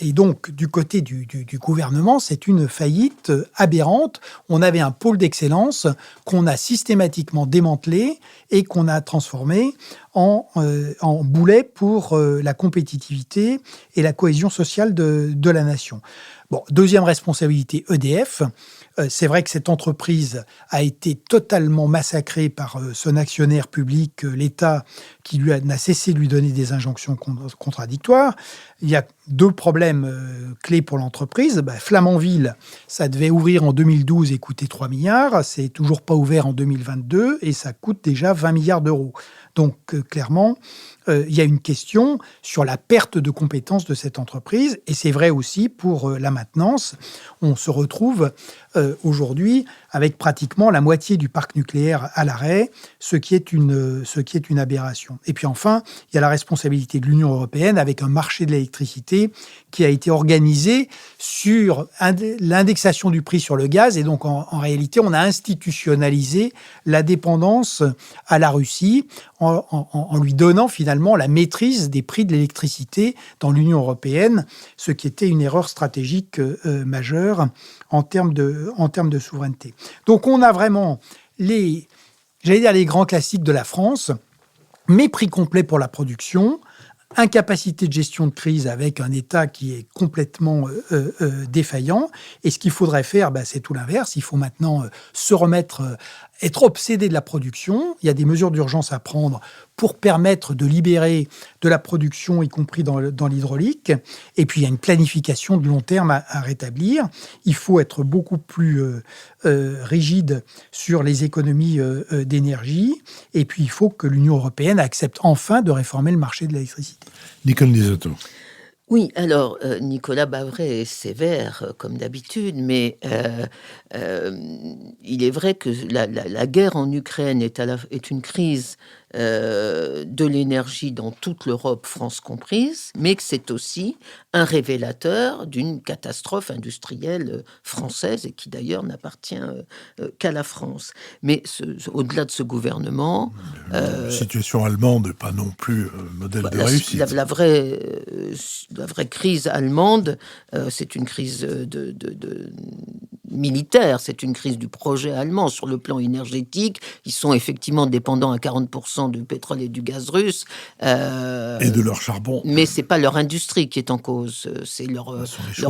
Et donc, du côté du gouvernement, c'est une faillite aberrante. On avait un pôle d'excellence qu'on a systématiquement démantelé et qu'on a transformé en boulet pour la compétitivité et la cohésion sociale de la nation. Bon, deuxième responsabilité, EDF. C'est vrai que cette entreprise a été totalement massacrée par son actionnaire public, l'État, qui n'a cessé de lui donner des injonctions contradictoires. Il y a 2 problèmes clés pour l'entreprise. Flamanville, ça devait ouvrir en 2012 et coûter 3 milliards. C'est toujours pas ouvert en 2022 et ça coûte déjà 20 milliards d'euros. Donc, clairement, il y a une question sur la perte de compétences de cette entreprise. Et c'est vrai aussi pour la maintenance. On se retrouve aujourd'hui avec pratiquement la moitié du parc nucléaire à l'arrêt, ce qui est une aberration. Et puis enfin, il y a la responsabilité de l'Union européenne avec un marché de l'électricité qui a été organisé sur l'indexation du prix sur le gaz. Et donc, en réalité, on a institutionnalisé la dépendance à la Russie en lui donnant finalement la maîtrise des prix de l'électricité dans l'Union européenne, ce qui était une erreur stratégique majeure en termes de souveraineté. Donc on a vraiment les grands classiques de la France, mépris complet pour la production, incapacité de gestion de crise avec un État qui est complètement défaillant. Et ce qu'il faudrait faire, c'est tout l'inverse. Il faut maintenant se remettre, être obsédé de la production. Il y a des mesures d'urgence à prendre pour permettre de libérer de la production, y compris dans l'hydraulique. Et puis, il y a une planification de long terme à rétablir. Il faut être beaucoup plus rigide sur les économies d'énergie. Et puis, il faut que l'Union européenne accepte enfin de réformer le marché de l'électricité. Nicole Lisoto. Oui, alors, Nicolas Bavray est sévère, comme d'habitude, mais il est vrai que la guerre en Ukraine est une crise de l'énergie dans toute l'Europe, France comprise, mais que c'est aussi un révélateur d'une catastrophe industrielle française et qui d'ailleurs n'appartient qu'à la France. Mais au-delà de ce gouvernement... situation allemande, pas non plus modèle de réussite. La vraie crise allemande, c'est une crise militaire, c'est une crise du projet allemand. Sur le plan énergétique, ils sont effectivement dépendants à 40% du pétrole et du gaz russe. Et de leur charbon. Mais c'est pas leur industrie qui est en cause, c'est leur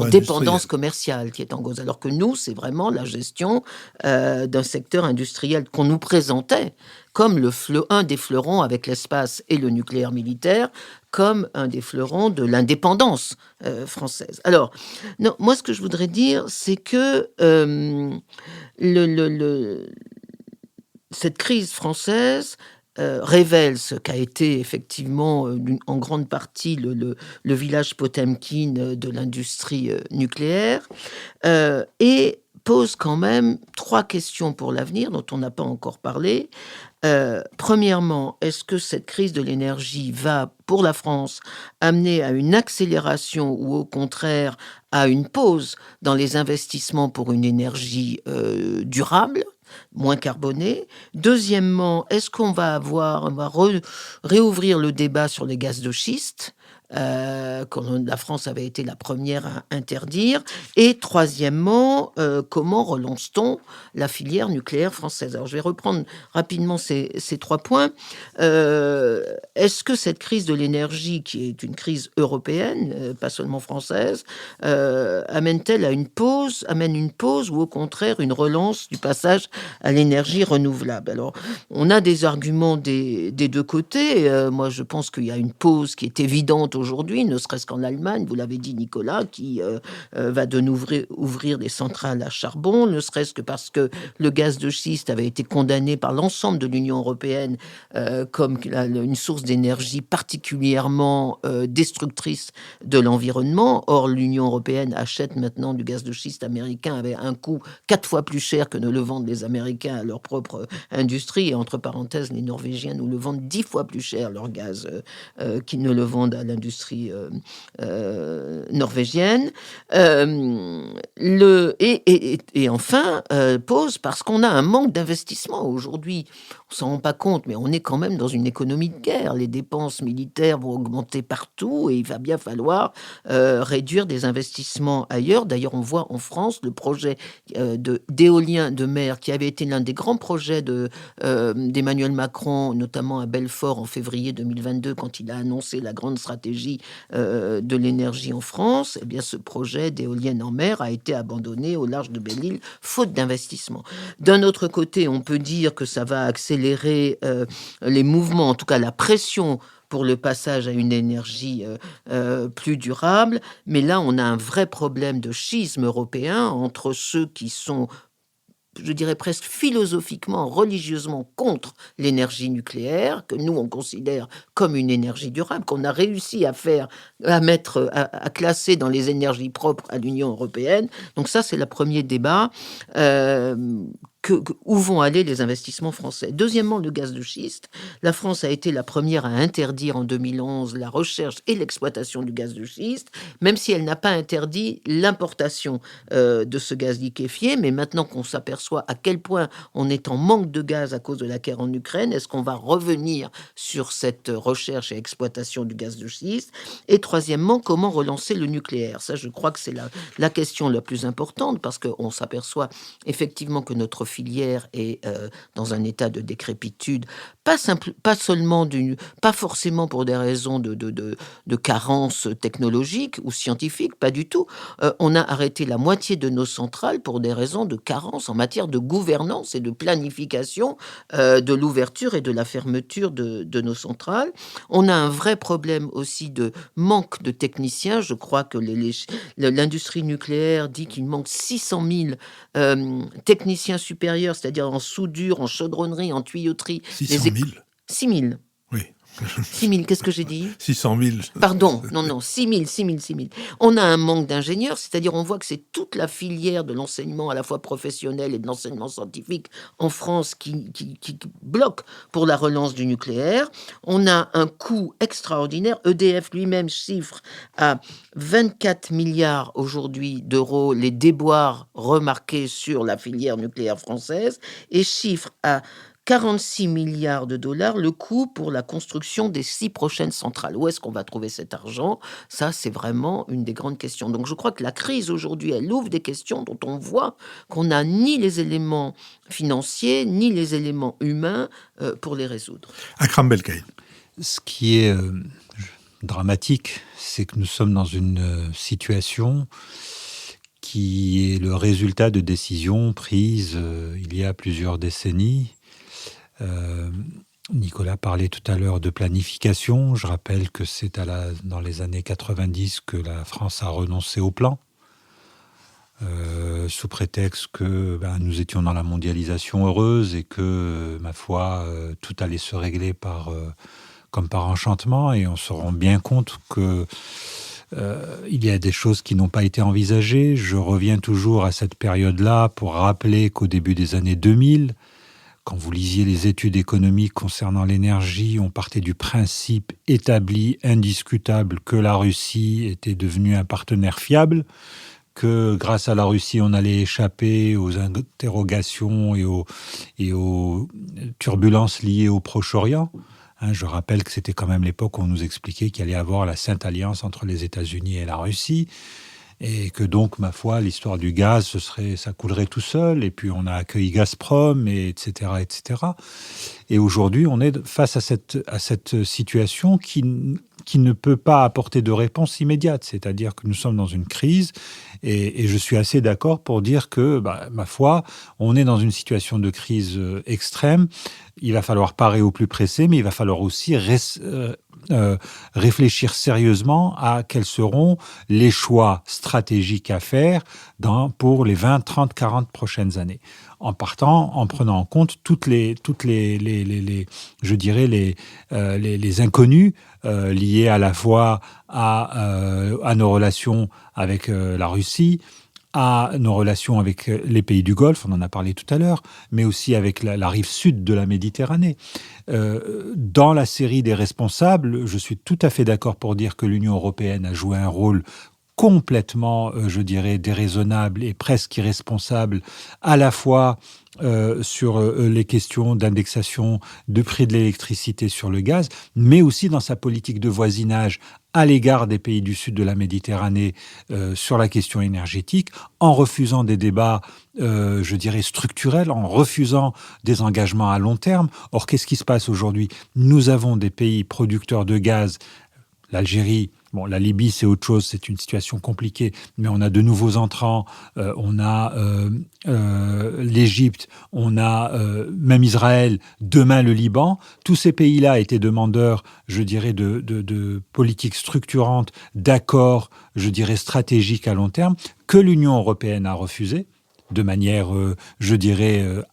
dépendance commerciale qui est en cause. Alors que nous, c'est vraiment la gestion d'un secteur industriel qu'on nous présentait comme un des fleurons avec l'espace et le nucléaire militaire, comme un des fleurons de l'indépendance française. Alors, non, moi, ce que je voudrais dire, c'est que cette crise française révèle ce qu'a été effectivement en grande partie le village Potemkin de l'industrie nucléaire et pose quand même 3 questions pour l'avenir dont on n'a pas encore parlé. Premièrement, est-ce que cette crise de l'énergie va, pour la France, amener à une accélération ou au contraire à une pause dans les investissements pour une énergie durable, moins carbonée? Deuxièmement, est-ce qu'on va réouvrir le débat sur les gaz de schiste quand la France avait été la première à interdire. Et troisièmement, comment relance-t-on la filière nucléaire française? Alors, je vais reprendre rapidement ces 3 points. Est-ce que cette crise de l'énergie, qui est une crise européenne, pas seulement française, amène-t-elle à une pause ou au contraire une relance du passage à l'énergie renouvelable? Alors, on a des arguments des 2 côtés. Moi, je pense qu'il y a une pause qui est évidente aujourd'hui, ne serait-ce qu'en Allemagne, vous l'avez dit Nicolas, qui va de nouveau ouvrir des centrales à charbon, ne serait-ce que parce que le gaz de schiste avait été condamné par l'ensemble de l'Union européenne comme une source d'énergie particulièrement destructrice de l'environnement. Or, l'Union européenne achète maintenant du gaz de schiste américain avec un coût 4 fois plus cher que ne le vendent les Américains à leur propre industrie. Et entre parenthèses, les Norvégiens nous le vendent 10 fois plus cher, leur gaz, qu'ils ne le vendent à l'industrie norvégienne. Et enfin, pause parce qu'on a un manque d'investissement. Aujourd'hui, on ne s'en rend pas compte, mais on est quand même dans une économie de guerre. Les dépenses militaires vont augmenter partout et il va bien falloir réduire des investissements ailleurs. D'ailleurs, on voit en France le projet d'éolien de mer qui avait été l'un des grands projets d'Emmanuel Macron, notamment à Belfort en février 2022, quand il a annoncé la grande stratégie de l'énergie en France. Eh bien, ce projet d'éolienne en mer a été abandonné au large de Belle-Île, faute d'investissement. D'un autre côté, on peut dire que ça va accélérer les mouvements, en tout cas la pression pour le passage à une énergie plus durable. Mais là, on a un vrai problème de schisme européen entre ceux qui sont, je dirais presque philosophiquement, religieusement contre l'énergie nucléaire, que nous on considère comme une énergie durable, qu'on a réussi à classer dans les énergies propres à l'Union européenne. Donc ça, c'est le premier débat. Où vont aller les investissements français? Deuxièmement, le gaz de schiste. La France a été la première à interdire en 2011 la recherche et l'exploitation du gaz de schiste, même si elle n'a pas interdit l'importation de ce gaz liquéfié. Mais maintenant qu'on s'aperçoit à quel point on est en manque de gaz à cause de la guerre en Ukraine, est-ce qu'on va revenir sur cette recherche et exploitation du gaz de schiste? Et troisièmement, comment relancer le nucléaire? Ça, je crois que c'est la question la plus importante, parce qu'on s'aperçoit effectivement que notre filière est dans un état de décrépitude, pas forcément pour des raisons de carence technologique ou scientifique, pas du tout. On a arrêté la moitié de nos centrales pour des raisons de carence en matière de gouvernance et de planification de l'ouverture et de la fermeture de nos centrales. On a un vrai problème aussi de manque de techniciens. Je crois que l'industrie nucléaire dit qu'il manque 600 000 techniciens supérieurs, c'est-à-dire en soudure, en chaudronnerie, en tuyauterie. 600 000 6 000. Oui. 6 000, qu'est-ce que j'ai dit? 600 000. Pardon, non, 6 000. On a un manque d'ingénieurs, c'est-à-dire on voit que c'est toute la filière de l'enseignement à la fois professionnel et de l'enseignement scientifique en France qui bloque pour la relance du nucléaire. On a un coût extraordinaire. EDF lui-même chiffre à 24 milliards aujourd'hui d'euros les déboires remarqués sur la filière nucléaire française et chiffre à 46 milliards de dollars, le coût pour la construction des 6 prochaines centrales. Où est-ce qu'on va trouver cet argent? Ça, c'est vraiment une des grandes questions. Donc je crois que la crise aujourd'hui, elle ouvre des questions dont on voit qu'on n'a ni les éléments financiers, ni les éléments humains pour les résoudre. Akram Belkaïn. Ce qui est dramatique, c'est que nous sommes dans une situation qui est le résultat de décisions prises il y a plusieurs décennies. Nicolas parlait tout à l'heure de planification. Je rappelle que c'est dans les années 90 que la France a renoncé au plan, sous prétexte que nous étions dans la mondialisation heureuse et que, ma foi, tout allait se régler comme par enchantement. Et on se rend bien compte que il y a des choses qui n'ont pas été envisagées. Je reviens toujours à cette période-là pour rappeler qu'au début des années 2000, quand vous lisiez les études économiques concernant l'énergie, on partait du principe établi, indiscutable, que la Russie était devenue un partenaire fiable, que grâce à la Russie, on allait échapper aux interrogations et aux turbulences liées au Proche-Orient. Je rappelle que c'était quand même l'époque où on nous expliquait qu'il allait y avoir la Sainte Alliance entre les États-Unis et la Russie. Et que donc, ma foi, l'histoire du gaz, ça coulerait tout seul. Et puis, on a accueilli Gazprom, etc., etc. Et aujourd'hui, on est face à cette situation qui ne peut pas apporter de réponse immédiate. C'est-à-dire que nous sommes dans une crise. Et je suis assez d'accord pour dire que, ma foi, on est dans une situation de crise extrême. Il va falloir parer au plus pressé, mais il va falloir aussi réfléchir sérieusement à quels seront les choix stratégiques à faire pour les 20, 30, 40 prochaines années. En prenant en compte toutes les inconnus liés à la fois à nos relations avec la Russie, à nos relations avec les pays du Golfe, on en a parlé tout à l'heure, mais aussi avec la rive sud de la Méditerranée. Dans la série des responsables, je suis tout à fait d'accord pour dire que l'Union européenne a joué un rôle complètement, déraisonnable et presque irresponsable, à la fois sur les questions d'indexation de prix de l'électricité sur le gaz, mais aussi dans sa politique de voisinage à l'égard des pays du sud de la Méditerranée sur la question énergétique, en refusant des débats, structurels, en refusant des engagements à long terme. Or, qu'est-ce qui se passe aujourd'hui? Nous avons des pays producteurs de gaz, l'Algérie. Bon, la Libye, c'est autre chose, c'est une situation compliquée, mais on a de nouveaux entrants, on a l'Égypte, on a même Israël, demain le Liban. Tous ces pays-là étaient demandeurs, de politiques structurantes, d'accords, stratégiques à long terme, que l'Union européenne a refusé de manière,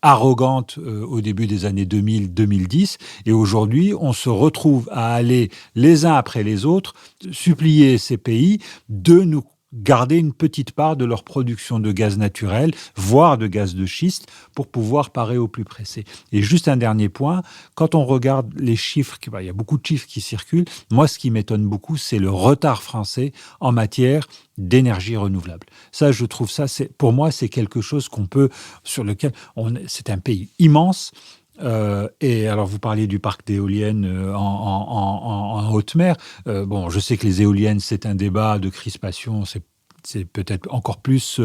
arrogante au début des années 2000-2010. Et aujourd'hui, on se retrouve à aller les uns après les autres supplier ces pays de nous garder une petite part de leur production de gaz naturel, voire de gaz de schiste, pour pouvoir parer au plus pressé. Et juste un dernier point, quand on regarde les chiffres, il y a beaucoup de chiffres qui circulent, moi ce qui m'étonne beaucoup, c'est le retard français en matière d'énergie renouvelable. Ça, je trouve pour moi, c'est quelque chose sur lequel c'est un pays immense. Et alors, vous parliez du parc d'éoliennes en haute mer. Je sais que les éoliennes, c'est un débat de crispation. C'est peut-être encore plus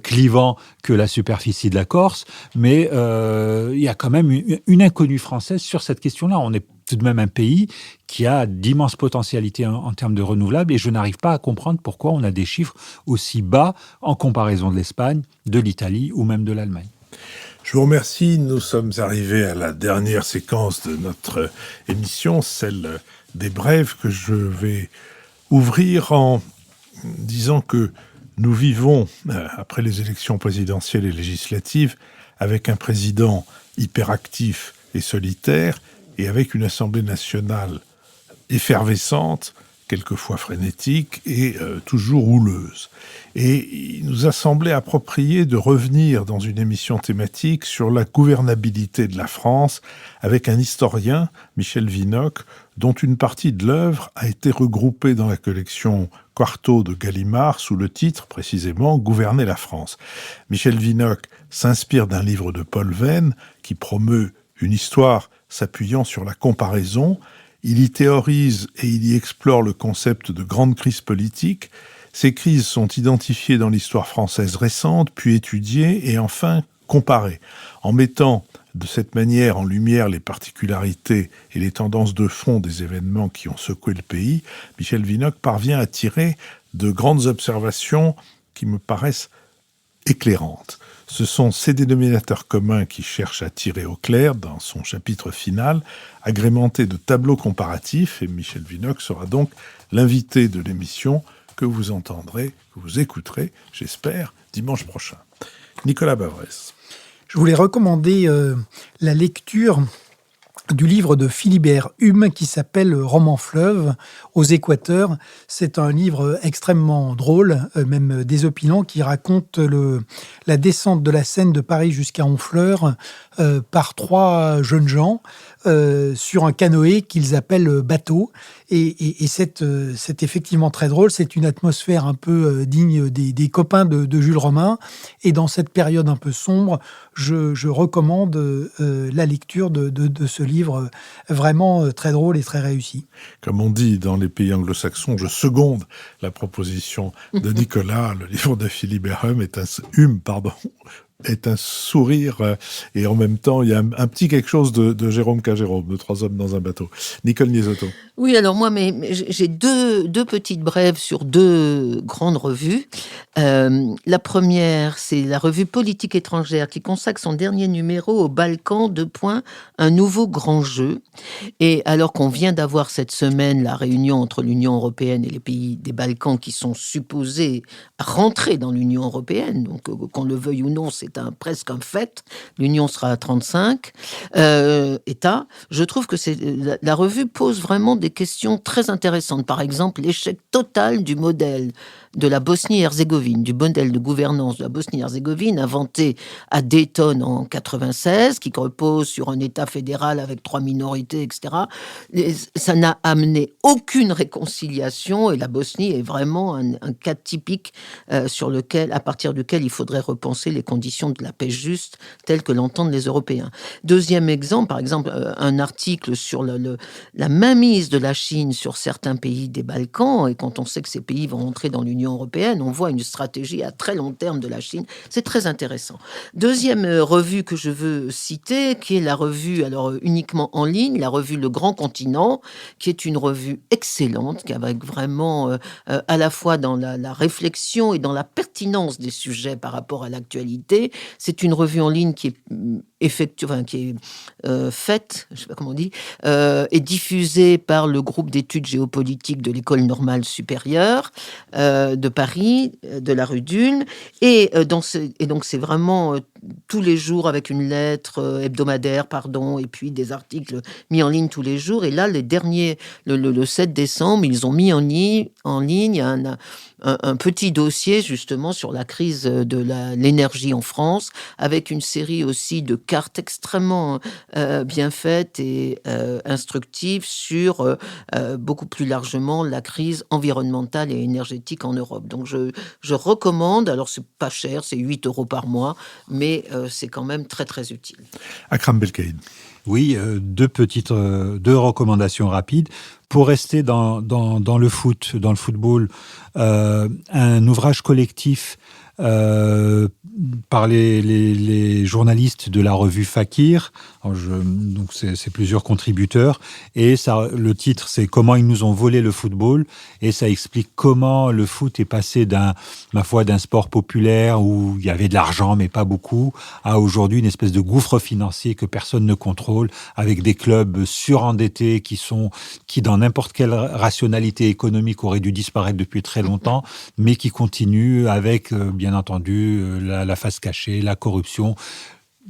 clivant que la superficie de la Corse, mais il y a quand même une inconnue française sur cette question-là. On est tout de même un pays qui a d'immenses potentialités en termes de renouvelables, et je n'arrive pas à comprendre pourquoi on a des chiffres aussi bas en comparaison de l'Espagne, de l'Italie ou même de l'Allemagne. Je vous remercie. Nous sommes arrivés à la dernière séquence de notre émission, celle des brèves, que je vais ouvrir en disant que nous vivons, après les élections présidentielles et législatives, avec un président hyperactif et solitaire, et avec une Assemblée nationale effervescente, quelquefois frénétique et toujours houleuse. Et il nous a semblé approprié de revenir dans une émission thématique sur la gouvernabilité de la France avec un historien, Michel Vinocq, dont une partie de l'œuvre a été regroupée dans la collection Quarto de Gallimard sous le titre, précisément, « Gouverner la France ». Michel Vinocq s'inspire d'un livre de Paul Venn qui promeut une histoire s'appuyant sur la comparaison. Il y théorise et il y explore le concept de grande crise politique. Ces crises sont identifiées dans l'histoire française récente, puis étudiées et enfin comparées. En mettant de cette manière en lumière les particularités et les tendances de fond des événements qui ont secoué le pays, Michel Vinocq parvient à tirer de grandes observations qui me paraissent éclairantes. Ce sont ces dénominateurs communs qui cherchent à tirer au clair dans son chapitre final, agrémenté de tableaux comparatifs, et Michel Vinocq sera donc l'invité de l'émission que vous entendrez, que vous écouterez, j'espère, dimanche prochain. Nicolas Bavresse. Je voulais recommander la lecture du livre de Philibert Hume qui s'appelle Roman fleuve aux Équateurs. C'est un livre extrêmement drôle, même désopilant, qui raconte la descente de la Seine de Paris jusqu'à Honfleur par 3 jeunes gens sur un canoë qu'ils appellent bateau. Et c'est effectivement très drôle. C'est une atmosphère un peu digne des copains de Jules Romain. Et dans cette période un peu sombre, je recommande la lecture de ce livre vraiment très drôle et très réussi. Comme on dit dans les pays anglo-saxons, je seconde la proposition de Nicolas. Le livre de Philibert Hume est un sourire et en même temps, il y a un petit quelque chose de Jérôme K. Jérôme, de 3 hommes dans un bateau. Nicole Niesotto. Oui, alors moi, mais j'ai deux petites brèves sur 2 grandes revues. La première, c'est la revue Politique étrangère qui consacre son dernier numéro au Balkan, un nouveau grand jeu. Et alors qu'on vient d'avoir cette semaine la réunion entre l'Union européenne et les pays des Balkans qui sont supposés rentrer dans l'Union européenne, donc qu'on le veuille ou non, c'est presque un fait. L'Union sera à 35 États. Je trouve que la revue pose vraiment des questions très intéressantes. Par exemple, l'échec total du modèle de la Bosnie-Herzégovine, du modèle de gouvernance de la Bosnie-Herzégovine inventé à Dayton en 96, qui repose sur un État fédéral avec 3 minorités, etc. Ça n'a amené aucune réconciliation et la Bosnie est vraiment un cas typique à partir duquel il faudrait repenser les conditions de la paix juste telles que l'entendent les Européens. Deuxième exemple, par exemple, un article sur la mainmise de la Chine sur certains pays des Balkans, et quand on sait que ces pays vont entrer dans l'Union européenne, on voit une stratégie à très long terme de la Chine. C'est très intéressant. Deuxième revue que je veux citer, qui est la revue, alors uniquement en ligne, la revue Le Grand Continent, qui est une revue excellente, qui avec vraiment à la fois dans la réflexion et dans la pertinence des sujets par rapport à l'actualité. C'est une revue en ligne qui est faite, je sais pas comment on dit, est diffusée par le groupe d'études géopolitiques de l'École normale supérieure de Paris, de la rue d'Ulm, et donc c'est vraiment tous les jours avec une lettre hebdomadaire, et puis des articles mis en ligne tous les jours. Et là, les derniers, le 7 décembre, ils ont mis en ligne un petit dossier justement sur la crise de l'énergie en France, avec une série aussi de cartes extrêmement bien faites et instructives sur beaucoup plus largement la crise environnementale et énergétique en Europe. Donc je recommande, alors c'est pas cher, c'est 8 € par mois, mais c'est quand même très très utile. Akram Belkaïd. Oui, 2 recommandations rapides. Pour rester dans le football, un ouvrage collectif par les journalistes de la revue Fakir. Donc c'est plusieurs contributeurs et le titre c'est Comment ils nous ont volé le football, et ça explique comment le foot est passé d'un sport populaire où il y avait de l'argent mais pas beaucoup à aujourd'hui une espèce de gouffre financier que personne ne contrôle, avec des clubs surendettés qui dans n'importe quelle rationalité économique auraient dû disparaître depuis très longtemps, mais qui continuent avec bien entendu la face cachée, la corruption,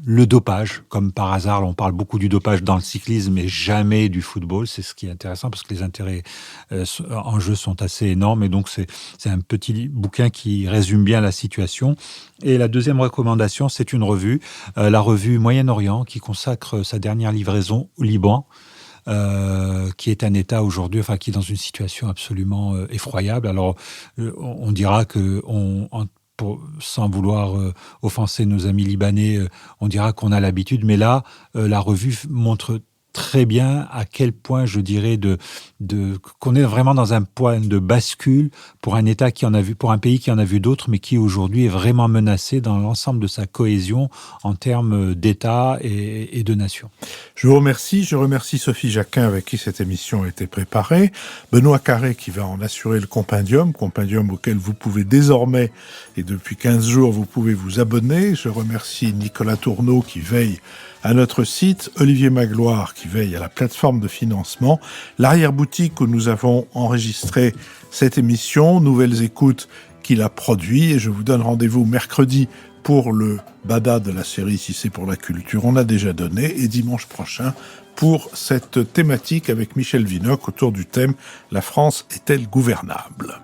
le dopage. Comme par hasard, on parle beaucoup du dopage dans le cyclisme mais jamais du football. C'est ce qui est intéressant parce que les intérêts en jeu sont assez énormes, et donc c'est un petit bouquin qui résume bien la situation. Et la deuxième recommandation, c'est une revue, la revue Moyen-Orient, qui consacre sa dernière livraison au Liban, qui est un État aujourd'hui, qui est dans une situation absolument effroyable. Alors, on dira que sans vouloir offenser nos amis libanais, on dira qu'on a l'habitude, mais là, la revue montre très bien à quel point, je dirais, qu'on est vraiment dans un point de bascule pour un État pour un pays qui en a vu d'autres, mais qui aujourd'hui est vraiment menacé dans l'ensemble de sa cohésion en termes d'État et de nation. Je vous remercie. Je remercie Sophie Jacquin avec qui cette émission a été préparée, Benoît Carré qui va en assurer le compendium auquel vous pouvez désormais, et depuis 15 jours, vous pouvez vous abonner. Je remercie Nicolas Tourneau qui veille à notre site, Olivier Magloire qui veille à la plateforme de financement, l'arrière-boutique où nous avons enregistré cette émission, Nouvelles Écoutes qui l'a produit, et je vous donne rendez-vous mercredi pour le Bada de la série Si c'est pour la culture, on a déjà donné, et dimanche prochain pour cette thématique avec Michel Vinocq autour du thème « La France est-elle gouvernable ?»